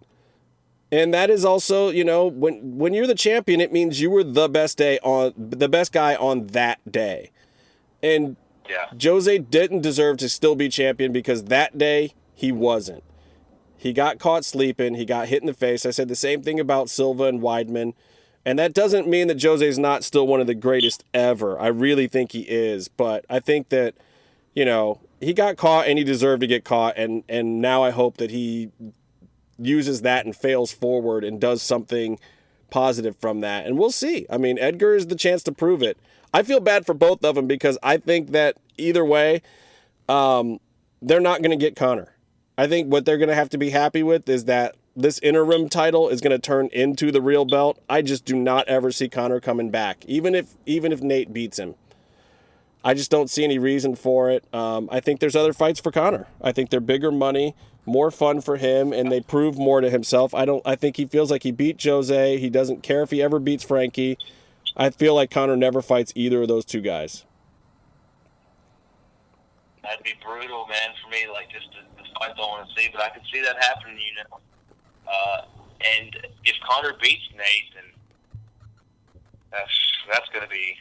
And that is also, when you're the champion, it means you were the best guy on that day. And Jose didn't deserve to still be champion because that day he wasn't. He got caught sleeping. He got hit in the face. I said the same thing about Silva and Weidman. And that doesn't mean that Jose's not still one of the greatest ever. I really think he is. But I think that, he got caught and he deserved to get caught. And now I hope that he uses that and fails forward and does something positive from that. And we'll see. I mean, Edgar is the chance to prove it. I feel bad for both of them because I think that either way, they're not going to get Conor. I think what they're going to have to be happy with is that this interim title is going to turn into the real belt. I just do not ever see Conor coming back, even if Nate beats him. I just don't see any reason for it. I think there's other fights for Conor. I think they're bigger money, more fun for him, and they prove more to himself. I think he feels like he beat Jose. He doesn't care if he ever beats Frankie. I feel like Conor never fights either of those two guys. That'd be brutal, man, for me. Like, just the fight I want to see, but I could see that happening, And if Conor beats Nate, then that's going to be.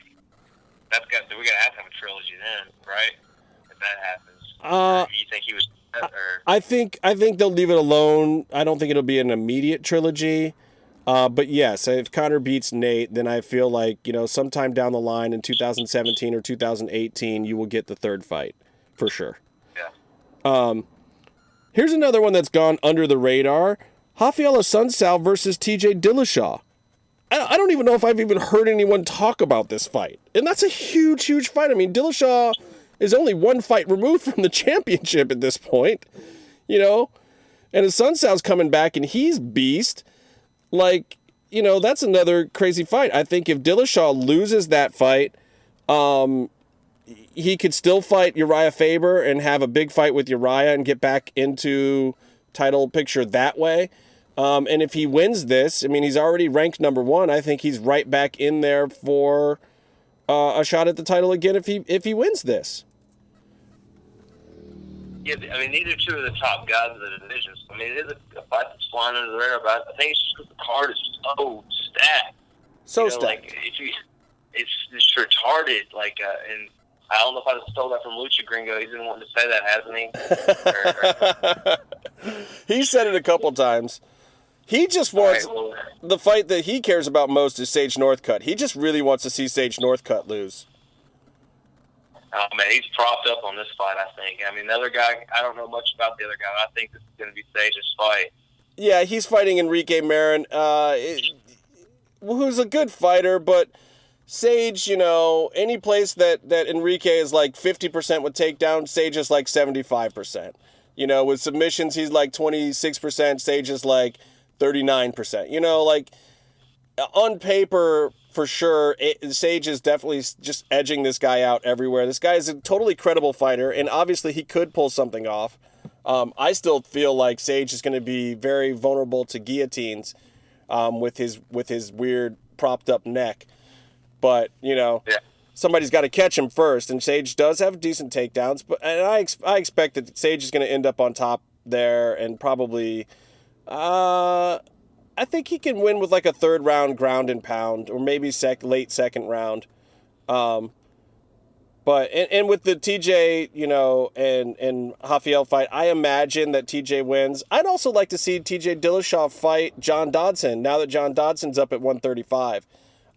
We're going to have a trilogy then, right? If that happens. You think he was? Or? I think they'll leave it alone. I don't think it'll be an immediate trilogy. But yes, if Conor beats Nate, then I feel like, sometime down the line in 2017 or 2018, you will get the third fight for sure. Yeah. Here's another one that's gone under the radar. Rafael Assunção versus TJ Dillashaw. I don't even know if I've even heard anyone talk about this fight. And that's a huge fight. I mean, Dillashaw is only one fight removed from the championship at this point, And Assunção's coming back and he's beast. Like, that's another crazy fight. I think if Dillashaw loses that fight, he could still fight Uriah Faber and have a big fight with Uriah and get back into title picture that way. And if he wins this, I mean, he's already ranked number 1. I think he's right back in there for a shot at the title again if he wins this. Yeah, I mean, neither two are the top guys of the divisions. I mean, it is a fight that's flying under the radar, but I think it's just because the card is so stacked. So stacked. Like, it's just retarded. Like, and I don't know if I just stole that from Lucha Gringo. He's been wanting to say that, hasn't he? He said it a couple times. He just wants the fight that he cares about most is Sage Northcutt. He just really wants to see Sage Northcutt lose. Oh, man, he's propped up on this fight, I think. I mean, the other guy, I don't know much about the other guy, but I think this is going to be Sage's fight. Yeah, he's fighting Enrique Marin, who's a good fighter, but Sage, any place that Enrique is like 50% with takedown, Sage is like 75%. With submissions, he's like 26%, Sage is like 39%. Like, on paper, for sure, Sage is definitely just edging this guy out everywhere. This guy is a totally credible fighter, and obviously he could pull something off. I still feel like Sage is going to be very vulnerable to guillotines with his weird propped up neck. But, somebody's got to catch him first, and Sage does have decent takedowns. And I expect that Sage is going to end up on top there and probably... I think he can win with like a third round ground and pound, or maybe late second round. But with the TJ, and Rafael fight, I imagine that TJ wins. I'd also like to see TJ Dillashaw fight John Dodson now that John Dodson's up at 135.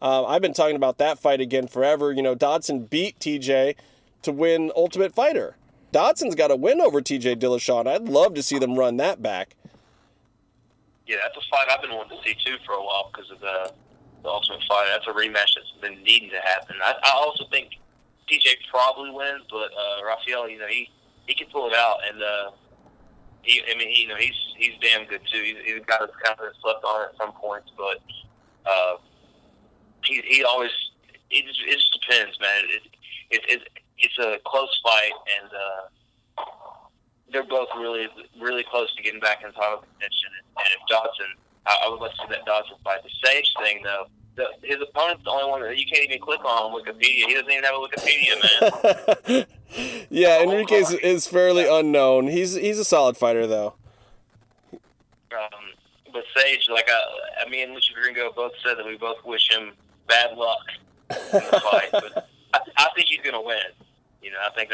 I've been talking about that fight again forever. Dodson beat TJ to win Ultimate Fighter. Dodson's got a win over TJ Dillashaw, and I'd love to see them run that back. Yeah, that's a fight I've been wanting to see, too, for a while because of the Ultimate Fighter. That's a rematch that's been needing to happen. I also think TJ probably wins, but Rafael, he can pull it out, and he's damn good, too. He's got his confidence left on at some points, but he always – it just depends, man. It's a close fight, and they're both really, really close to getting back in title contention. And if Dodson, I would like to see that Dodson fight. The Sage thing, though, his opponent's the only one that you can't even click on Wikipedia. He doesn't even have a Wikipedia, man. Yeah, Enrique is fairly unknown. He's a solid fighter, though. But Sage, me and Lucha Gringo both said that we both wish him bad luck in the fight. But I think he's going to win. I think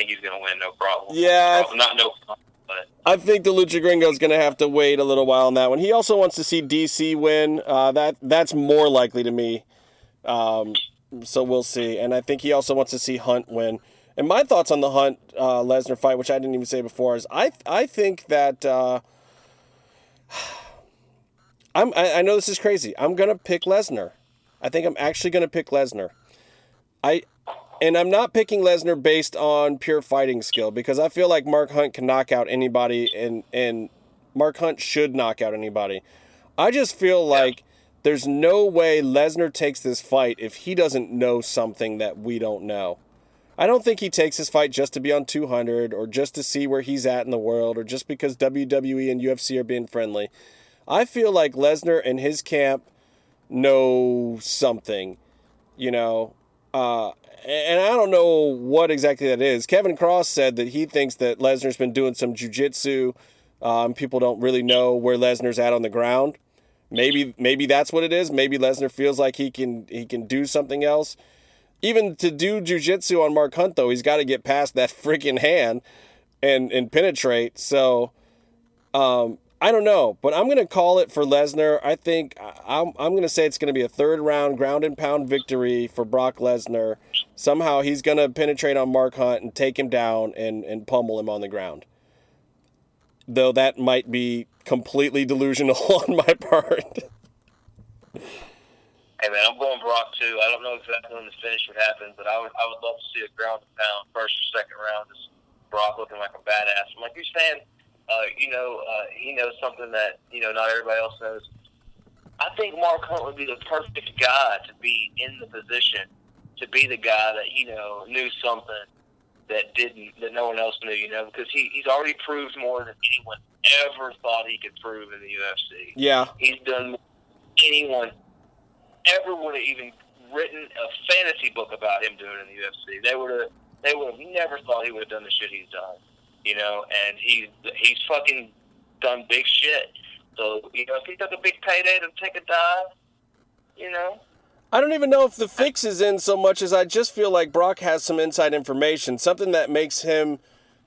he's gonna win, no problem. Yeah, not no problem, but I think the Lucha Gringo is gonna have to wait a little while on that one. He also wants to see DC win. That's more likely to me. So we'll see. And I think he also wants to see Hunt win. And my thoughts on the Hunt Lesnar fight, which I didn't even say before, is I think that I know this is crazy. I'm gonna pick Lesnar. I think I'm actually gonna pick Lesnar. And I'm not picking Lesnar based on pure fighting skill, because I feel like Mark Hunt can knock out anybody, and Mark Hunt should knock out anybody. I just feel like there's no way Lesnar takes this fight if he doesn't know something that we don't know. I don't think he takes this fight just to be on 200 or just to see where he's at in the world or just because WWE and UFC are being friendly. I feel like Lesnar and his camp know something, and I don't know what exactly that is. Kevin Cross said that he thinks that Lesnar's been doing some jiu-jitsu. People don't really know where Lesnar's at on the ground. Maybe that's what it is. Maybe Lesnar feels like he can do something else. Even to do jiu-jitsu on Mark Hunt, though, he's got to get past that freaking hand and penetrate. So I don't know, but I'm going to call it for Lesnar. I think I'm going to say it's going to be a third round ground and pound victory for Brock Lesnar. Somehow he's going to penetrate on Mark Hunt and take him down and pummel him on the ground. Though that might be completely delusional on my part. Hey, man, I'm going Brock, too. I don't know exactly when the finish would happen, but I would love to see a ground and pound first or second round. Just Brock looking like a badass. I'm like you're saying, he knows something that, not everybody else knows. I think Mark Hunt would be the perfect guy to be in the position, to be the guy that, knew something that no one else knew, because he's already proved more than anyone ever thought he could prove in the UFC. Yeah. He's done more than anyone ever would have even written a fantasy book about him doing in the UFC. They would have never thought he would have done the shit he's done. and he's fucking done big shit. So, if he took a big payday to take a dive, I don't even know if the fix is in so much as I just feel like Brock has some inside information, something that makes him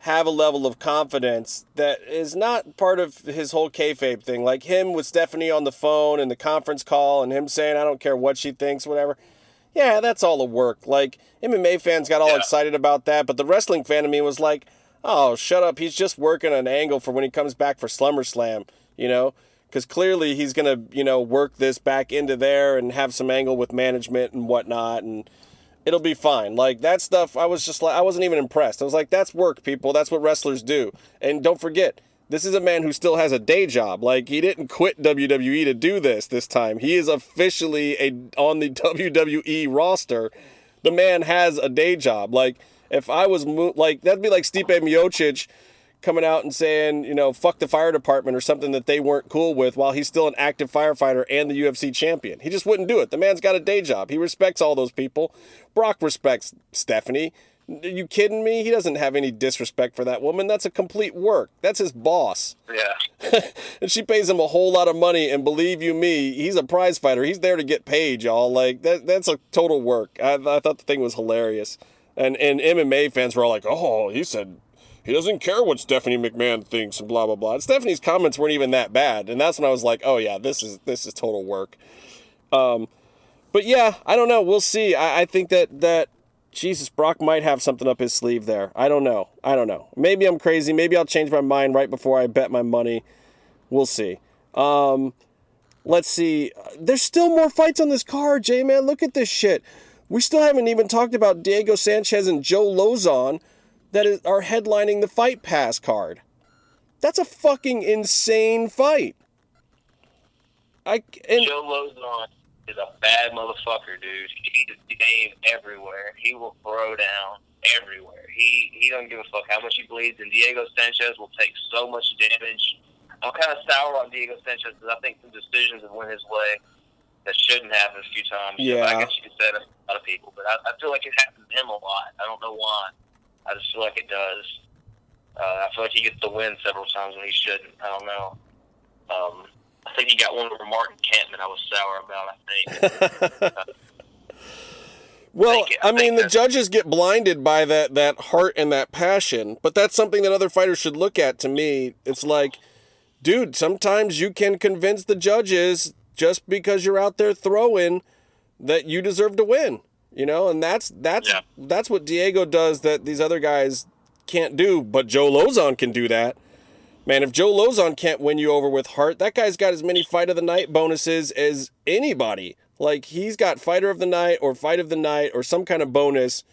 have a level of confidence that is not part of his whole kayfabe thing. Like him with Stephanie on the phone and the conference call and him saying, I don't care what she thinks, whatever. Yeah, that's all a work. Like, MMA fans got all excited about that, but the wrestling fan of me was like, oh, shut up. He's just working an angle for when he comes back for SummerSlam, because clearly he's going to, work this back into there and have some angle with management and whatnot, and it'll be fine. Like, that stuff, I was just like, I wasn't even impressed. I was like, that's work, people. That's what wrestlers do. And don't forget, this is a man who still has a day job. Like, he didn't quit WWE to do this time. He is officially on the WWE roster. The man has a day job. Like, if I was, that'd be like Stipe Miocic coming out and saying, fuck the fire department or something that they weren't cool with while he's still an active firefighter and the UFC champion. He just wouldn't do it. The man's got a day job. He respects all those people. Brock respects Stephanie. Are you kidding me? He doesn't have any disrespect for that woman. That's a complete work. That's his boss. Yeah. And she pays him a whole lot of money, and believe you me, he's a prize fighter. He's there to get paid, y'all. Like, that's a total work. I thought the thing was hilarious. And MMA fans were all like, oh, he said he doesn't care what Stephanie McMahon thinks and blah, blah, blah. And Stephanie's comments weren't even that bad. And that's when I was like, oh, yeah, this is total work. But, yeah, I don't know. We'll see. I think that Jesus, Brock might have something up his sleeve there. I don't know. Maybe I'm crazy. Maybe I'll change my mind right before I bet my money. We'll see. Let's see. There's still more fights on this card, J-Man. Look at this shit. We still haven't even talked about Diego Sanchez and Joe Lozon that are headlining the Fight Pass card. That's a fucking insane fight. Joe Lozon is a bad motherfucker, dude. He's game everywhere. He will throw down everywhere. He don't give a fuck how much he bleeds, and Diego Sanchez will take so much damage. I'm kind of sour on Diego Sanchez because I think some decisions have went his way that shouldn't happen a few times. Yeah. I guess you could say that to a lot of people, but I feel like it happens to him a lot. I don't know why. I just feel like it does. I feel like he gets the win several times when he shouldn't. I don't know. I think he got one over Martin Kampman I was sour about, I think. Well, I mean, the judges get blinded by that heart and that passion, but that's something that other fighters should look at. To me, it's like, dude, sometimes you can convince the judges just because you're out there throwing that you deserve to win, and that's what Diego does that these other guys can't do, but Joe Lozon can do that. Man, if Joe Lozon can't win you over with heart, that guy's got as many fight of the night bonuses as anybody. Like, he's got fighter of the night or fight of the night or some kind of bonus.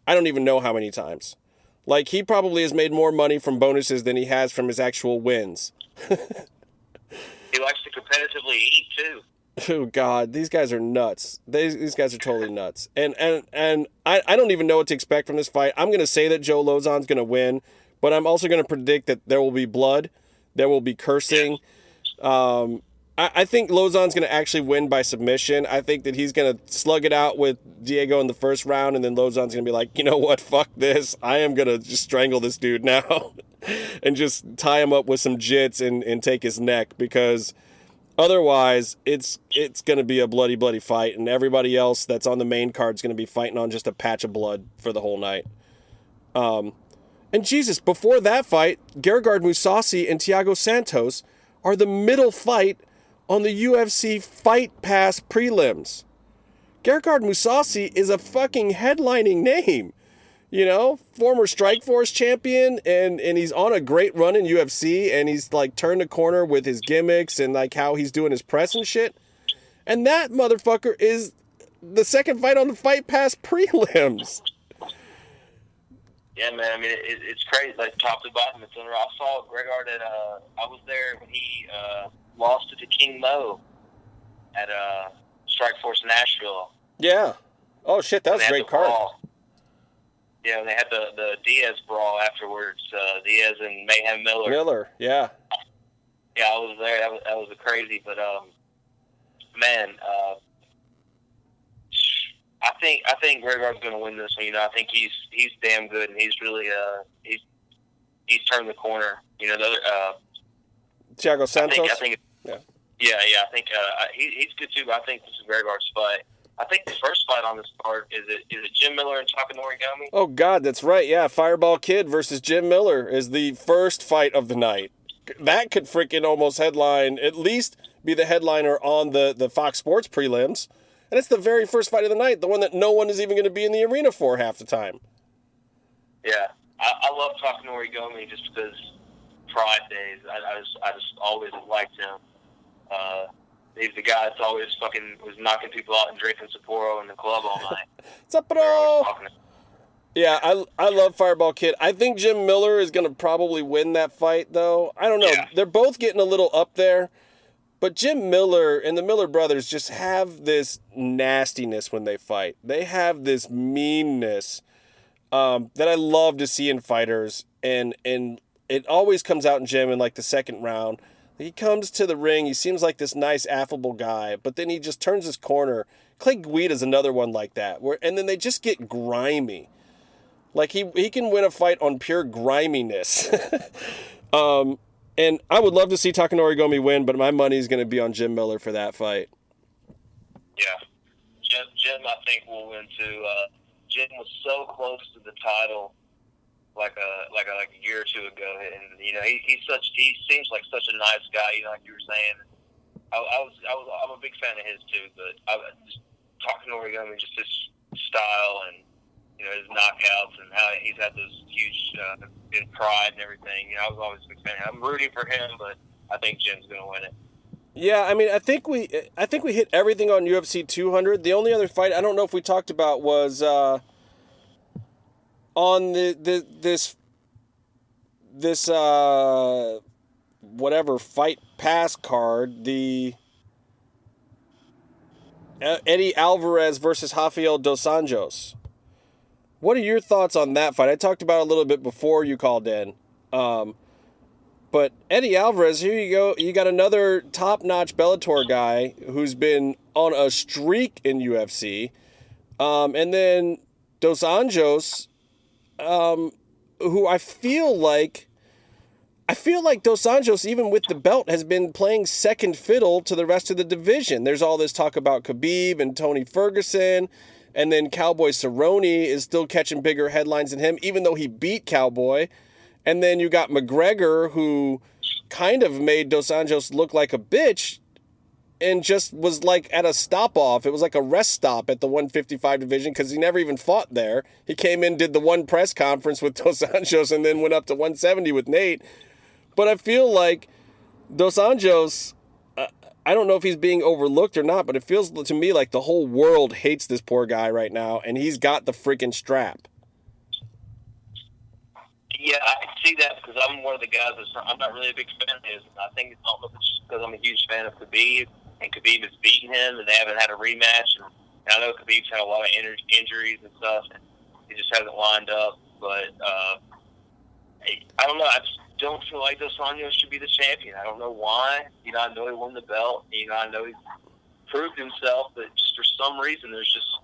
I don't even know how many times. Like, he probably has made more money from bonuses than he has from his actual wins. He likes to competitively eat, too. Oh, God, these guys are nuts. These guys are totally nuts. And I don't even know what to expect from this fight. I'm going to say that Joe Lozon's going to win, but I'm also going to predict that there will be blood. There will be cursing. I think Lozon's going to actually win by submission. I think that he's going to slug it out with Diego in the first round, and then Lozon's going to be like, you know what, fuck this. I am going to just strangle this dude now and just tie him up with some jits and take his neck, because otherwise it's going to be a bloody, bloody fight, and everybody else that's on the main card is going to be fighting on just a patch of blood for the whole night. And Jesus, before that fight, Gergard Mousasi and Thiago Santos are the middle fight on the UFC Fight Pass prelims. Gergard Mousasi is a fucking headlining name. Former Strikeforce champion, and he's on a great run in UFC, and he's like turned the corner with his gimmicks and like how he's doing his press and shit. And that motherfucker is the second fight on the Fight Pass prelims. Yeah, man. I mean, it's crazy. Like, top to bottom, it's under. I saw Gergard at. I was there when he lost it to King Mo at Strikeforce Nashville. Yeah. Oh shit, that was a great card. Yeah, and they had the Diaz brawl afterwards. Diaz and Mayhem Miller. Yeah. Yeah, I was there. That was crazy, but man. I think Gergard's going to win this one. I think he's damn good, and he's really he's he's turned the corner. You know, the other, Thiago Santos. I think yeah. I think he's good too. But I think this is Vergare's fight. I think the first fight on this card is it Jim Miller and Takanori Gomi? Oh God, that's right. Yeah, Fireball Kid versus Jim Miller is the first fight of the night. That could freaking almost headline, at least be the headliner on the Fox Sports prelims. And it's the very first fight of the night, the one that no one is even going to be in the arena for half the time. Yeah, I love Takanori Gomi just because Pride days. I just always liked him. He's the guy that's always fucking was knocking people out and drinking Sapporo in the club all night. Sapporo! Yeah, I love Fireball Kid. I think Jim Miller is going to probably win that fight, though. I don't know. Yeah. They're both getting a little up there. But Jim Miller and the Miller brothers just have this nastiness when they fight. They have this meanness that I love to see in fighters. And it always comes out in Jim in like the second round. He comes to the ring. He seems like this nice, affable guy. But then he just turns his corner. Clay Guida's another one like that. And then they just get grimy. Like he can win a fight on pure griminess. And I would love to see Takanori Gomi win, but my money is going to be on Jim Miller for that fight. Yeah. Jim I think, will win too. Jim was so close to the title like a year or two ago, and you know he seems like such a nice guy. You know, like you were saying, I'm a big fan of his too. But Takanori Gomi, just his style and you know his knockouts and how he's had those huge in Pride and everything. You know, I was always a big fan. I'm rooting for him, but I think Jim's going to win it. Yeah, I mean, I think we hit everything on UFC 200. The only other fight I don't know if we talked about was on this whatever Fight Pass card, the Eddie Alvarez versus Rafael dos Anjos. What are your thoughts on that fight? I talked about it a little bit before you called in. But Eddie Alvarez, here you go. You got another top-notch Bellator guy who's been on a streak in UFC. And then Dos Anjos, who I feel like Dos Anjos, even with the belt, has been playing second fiddle to the rest of the division. There's all this talk about Khabib and Tony Ferguson, and then Cowboy Cerrone is still catching bigger headlines than him, even though he beat Cowboy. And then you got McGregor, who kind of made Dos Anjos look like a bitch and just was like at a stop-off. It was like a rest stop at the 155 division because he never even fought there. He came in, did the one press conference with Dos Anjos, and then went up to 170 with Nate. But I feel like Dos Anjos, I don't know if he's being overlooked or not, but it feels to me like the whole world hates this poor guy right now, and he's got the freaking strap. Yeah, I see that because I'm one of the guys I'm not really a big fan of his. I think it's not just because I'm a huge fan of Khabib, and Khabib has beaten him, and they haven't had a rematch. And I know Khabib's had a lot of injuries and stuff, and he just hasn't lined up. But I don't know. I just don't feel like Dos Anjos should be the champion. I don't know why. You know, I know he won the belt. You know, I know he's proved himself, but just for some reason, there's just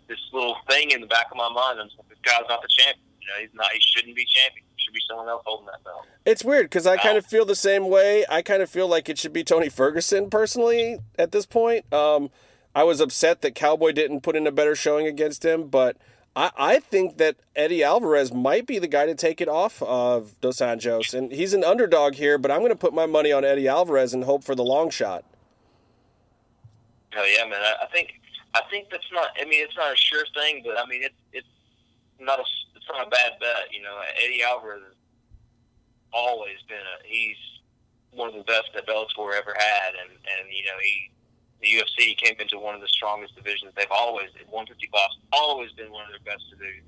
this little thing in the back of my mind. I'm like, this guy's not the champion. You know, he's not. He shouldn't be champion. It should be someone else holding that belt. It's weird because I kind of feel the same way. I kind of feel like it should be Tony Ferguson personally at this point. I was upset that Cowboy didn't put in a better showing against him, but I think that Eddie Alvarez might be the guy to take it off of Dos Anjos, and he's an underdog here. But I'm going to put my money on Eddie Alvarez and hope for the long shot. Oh yeah, man. I think that's not. I mean, it's not a sure thing, but I mean, it's not a bad bet. You know, Eddie Alvarez has always been he's one of the best that Bellator ever had, and you know the UFC came into one of the strongest divisions. They've always 155 always been one of their best divisions.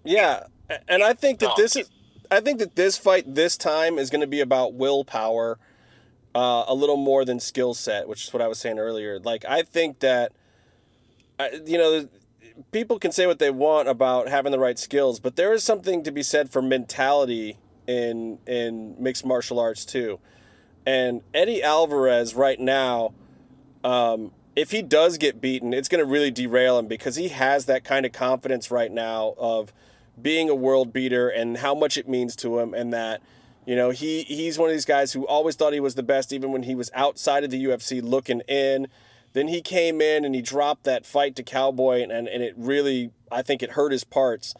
Yeah, and I think that this fight this time is going to be about willpower, a little more than skill set, which is what I was saying earlier. Like I think that, you know, people can say what they want about having the right skills, but there is something to be said for mentality in mixed martial arts too. And Eddie Alvarez right now, if he does get beaten, it's going to really derail him because he has that kind of confidence right now of being a world beater and how much it means to him, and that, you know, he's one of these guys who always thought he was the best even when he was outside of the UFC looking in. Then he came in and he dropped that fight to Cowboy, and it really, I think it hurt his parts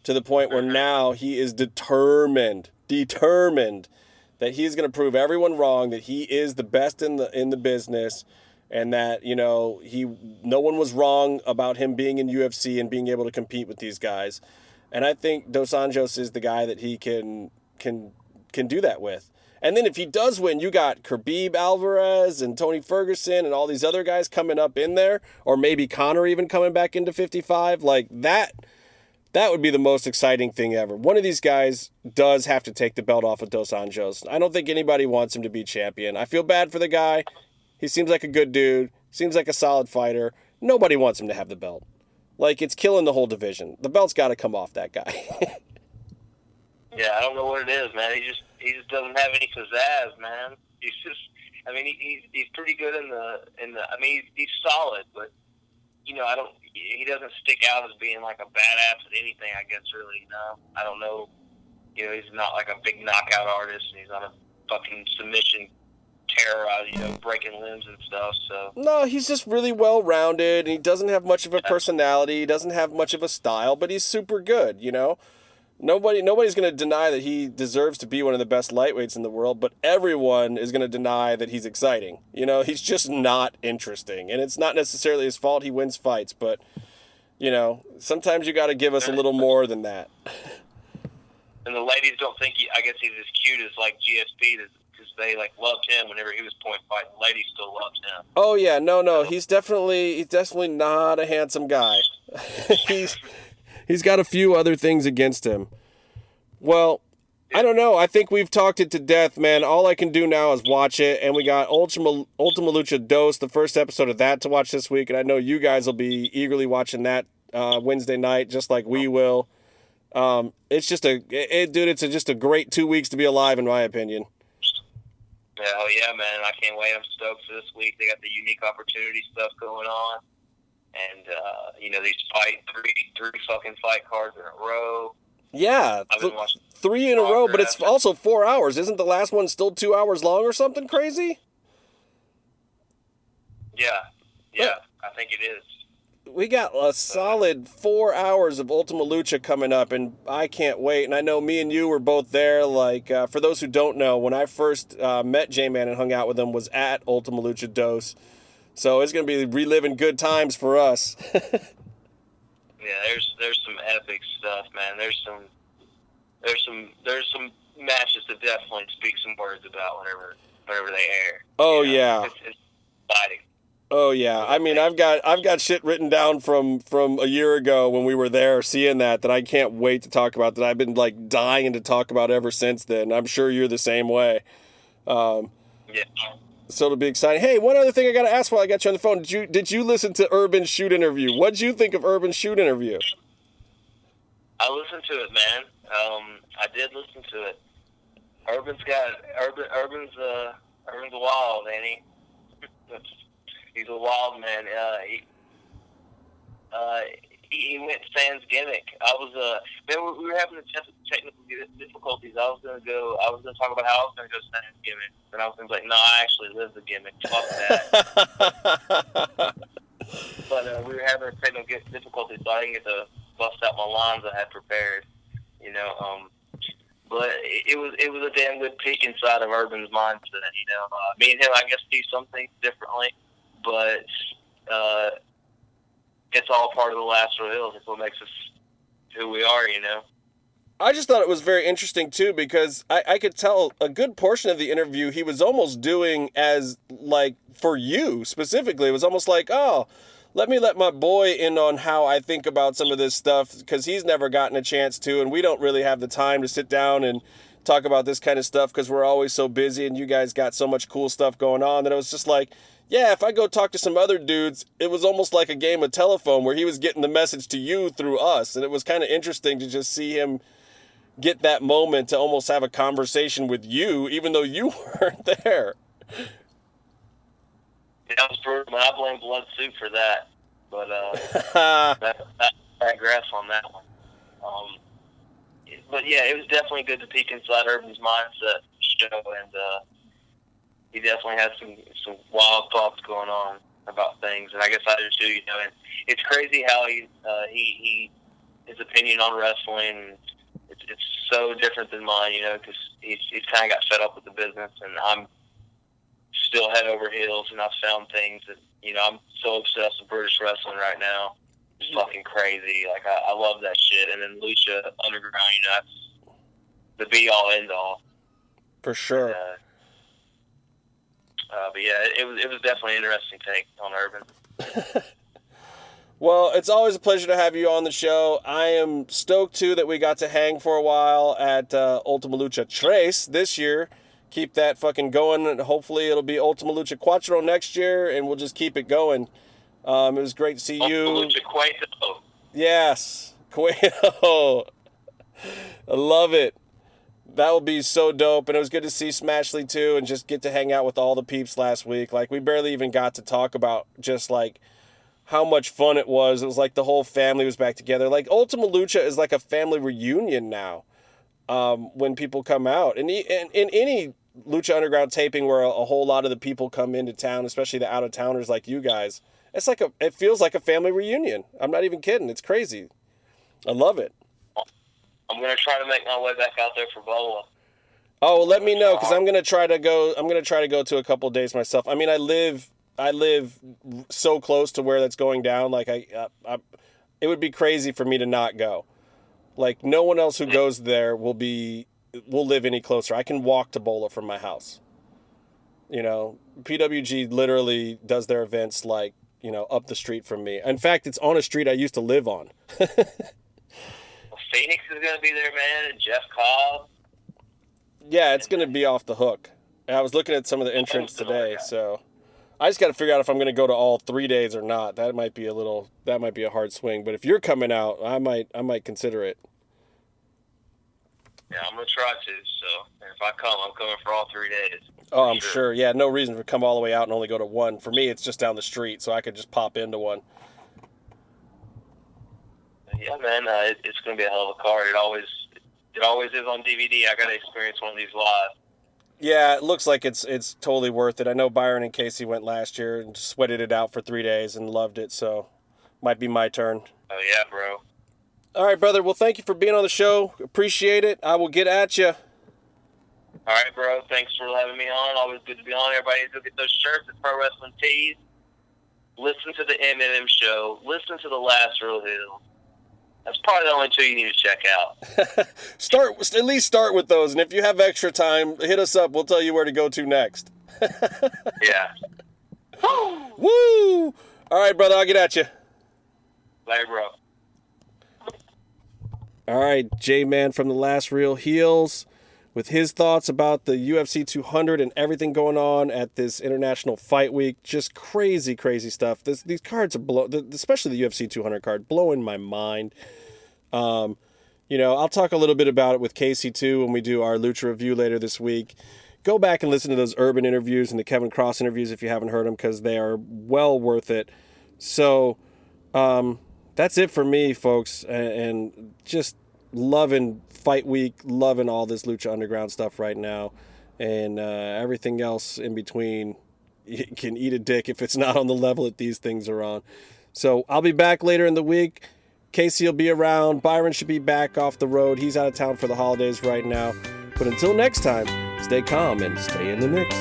to the point where now he is determined that he's going to prove everyone wrong, that he is the best in the business, and that, you know, no one was wrong about him being in UFC and being able to compete with these guys. And I think Dos Anjos is the guy that he can do that with. And then if he does win, you got Khabib Alvarez and Tony Ferguson and all these other guys coming up in there, or maybe Conor even coming back into 55. Like that would be the most exciting thing ever. One of these guys does have to take the belt off of Dos Anjos. I don't think anybody wants him to be champion. I feel bad for the guy. He seems like a good dude, seems like a solid fighter. Nobody wants him to have the belt. Like, it's killing the whole division. The belt's got to come off that guy. Yeah, I don't know what it is, man. He just doesn't have any pizzazz, man. He's just, I mean, he's pretty good in the. I mean, he's solid, but you know, he doesn't stick out as being like a badass at anything. I guess really, no. I don't know. You know, he's not like a big knockout artist, and he's not a fucking submission terrorizer, you know, breaking limbs and stuff. So no, he's just really well rounded, and he doesn't have much of a personality. He doesn't have much of a style, but he's super good. You know. Nobody's going to deny that he deserves to be one of the best lightweights in the world, but everyone is going to deny that he's exciting. You know, he's just not interesting, and it's not necessarily his fault he wins fights, but, you know, sometimes you got to give us a little more than that. And the ladies don't think I guess he's as cute as, like, GSP, because they, like, loved him whenever he was point fighting. The ladies still loved him. Oh, yeah, no, he's definitely not a handsome guy. He's got a few other things against him. Well, I don't know. I think we've talked it to death, man. All I can do now is watch it, and we got Ultima Lucha Dos, the first episode of that to watch this week, and I know you guys will be eagerly watching that Wednesday night, just like we will. It's just it's just a great 2 weeks to be alive, in my opinion. Hell yeah, man. I can't wait. I'm stoked for this week. They got the unique opportunity stuff going on. And, you know, these three fucking fight cards in a row. Yeah, I've been watching 3 in a row, but it's also 4 hours. Isn't the last one still 2 hours long or something crazy? Yeah, I think it is. We got a solid 4 hours of Ultima Lucha coming up, and I can't wait. And I know me and you were both there. Like, for those who don't know, when I first met JMAN and hung out with him was at Ultima Lucha Dos. So it's going to be reliving good times for us. Yeah, there's some epic stuff, man. There's some matches that definitely speak some words about whenever they air. Oh, you know? yeah. It's exciting. Oh yeah. I mean, I've got shit written down from a year ago when we were there seeing that I can't wait to talk about, that I've been like dying to talk about ever since then. I'm sure you're the same way. Yeah. So it'll be exciting. Hey, one other thing I got to ask while I got you on the phone. Did you listen to Urban's shoot interview? What'd you think of Urban's shoot interview? I listened to it, man. I did listen to it. Urban's wild, ain't he? He's a wild man. He went sans gimmick. We were having technical difficulties. I was gonna talk about how I was gonna go sans gimmick, and I was gonna be like, no, I actually live the gimmick. Fuck that. But we were having technical difficulties, so I didn't get to bust out my lines I had prepared. You know, but it was a damn good peek inside of Urban's mindset. You know, me and him, I guess, see some things differently, but it's all part of the Lasso Hills. It's what makes us who we are, you know. I just thought it was very interesting, too, because I could tell a good portion of the interview he was almost doing as, like, for you specifically. It was almost like, oh, let me let my boy in on how I think about some of this stuff, because he's never gotten a chance to, and we don't really have the time to sit down and talk about this kind of stuff because we're always so busy, and you guys got so much cool stuff going on that it was just like, yeah, if I go talk to some other dudes, it was almost like a game of telephone where he was getting the message to you through us. And it was kind of interesting to just see him get that moment to almost have a conversation with you, even though you weren't there. Yeah, that was brutal. I blame Blood Soup for that. But I digress on that one. but yeah, it was definitely good to peek inside Urban's mindset show, and he definitely has some wild thoughts going on about things, and I guess I do too. You know, and it's crazy how he his opinion on wrestling. It's so different than mine, you know, because he's kind of got fed up with the business, and I'm still head over heels, and I've found things that, you know, I'm so obsessed with British wrestling right now. It's fucking crazy. Like, I love that shit. And then Lucha Underground, you know, that's the be-all, end-all. For sure. But yeah, it was definitely an interesting take on Urban. Well, it's always a pleasure to have you on the show. I am stoked, too, that we got to hang for a while at Ultima Lucha Tres this year. Keep that fucking going, and hopefully it'll be Ultima Lucha Cuatro next year, and we'll just keep it going. It was great to see you. Ultima Lucha Cueto. Yes, Cueto. I love it. That will be so dope, and it was good to see Smashley, too, and just get to hang out with all the peeps last week. Like, we barely even got to talk about just, like, how much fun it was. It was like the whole family was back together. Like, Ultima Lucha is like a family reunion now when people come out. And in any Lucha Underground taping where a whole lot of the people come into town, especially the out-of-towners like you guys, it feels like a family reunion. I'm not even kidding. It's crazy. I love it. I'm going to try to make my way back out there for Bola. Oh, well, let me know, because I'm going to try to go to a couple of days myself. I mean, I live so close to where that's going down. Like, it would be crazy for me to not go. Like, no one else who goes there will live any closer. I can walk to Bola from my house. You know, PWG literally does their events, like, you know, up the street from me. In fact, it's on a street I used to live on. Phoenix is going to be there, man, and Jeff Cobb. Yeah, it's going to be off the hook. And I was looking at some of the entrants today, so I just got to figure out if I'm going to go to all 3 days or not. That might be a hard swing. But if you're coming out, I might consider it. Yeah, I'm going to try to. So if I come, I'm coming for all 3 days. Oh, I'm sure. Yeah, no reason to come all the way out and only go to one. For me, it's just down the street, so I could just pop into one. Yeah, man, it's going to be a hell of a card. It always is on DVD. I got to experience one of these live. Yeah, it looks like it's totally worth it. I know Byron and Casey went last year and sweated it out for 3 days and loved it, so might be my turn. Oh, yeah, bro. All right, brother. Well, thank you for being on the show. Appreciate it. I will get at you. All right, bro. Thanks for having me on. Always good to be on. Everybody go get those shirts at Pro Wrestling Tees. Listen to the MMM show. Listen to The Last Real Hill. That's probably the only two you need to check out. At least start with those, and if you have extra time, hit us up. We'll tell you where to go to next. Yeah. Woo! All right, brother, I'll get at you. Later, bro. All right, JMAN from The Last Real Heels with his thoughts about the UFC 200 and everything going on at this International Fight Week. Just crazy, crazy stuff. These cards are especially the UFC 200 card, blowing my mind. You know, I'll talk a little bit about it with Casey too when we do our Lucha review later this week. Go back and listen to those Urban interviews and the Kevin Cross interviews if you haven't heard them, because they are well worth it. So that's it for me, folks, and just loving Fight Week, loving all this Lucha Underground stuff right now, and everything else in between. You can eat a dick if it's not on the level that these things are on. So I'll be back later in the week. Casey will be around. Byron should be back off the road. He's out of town for the holidays right now. But until next time, stay calm and stay in the mix.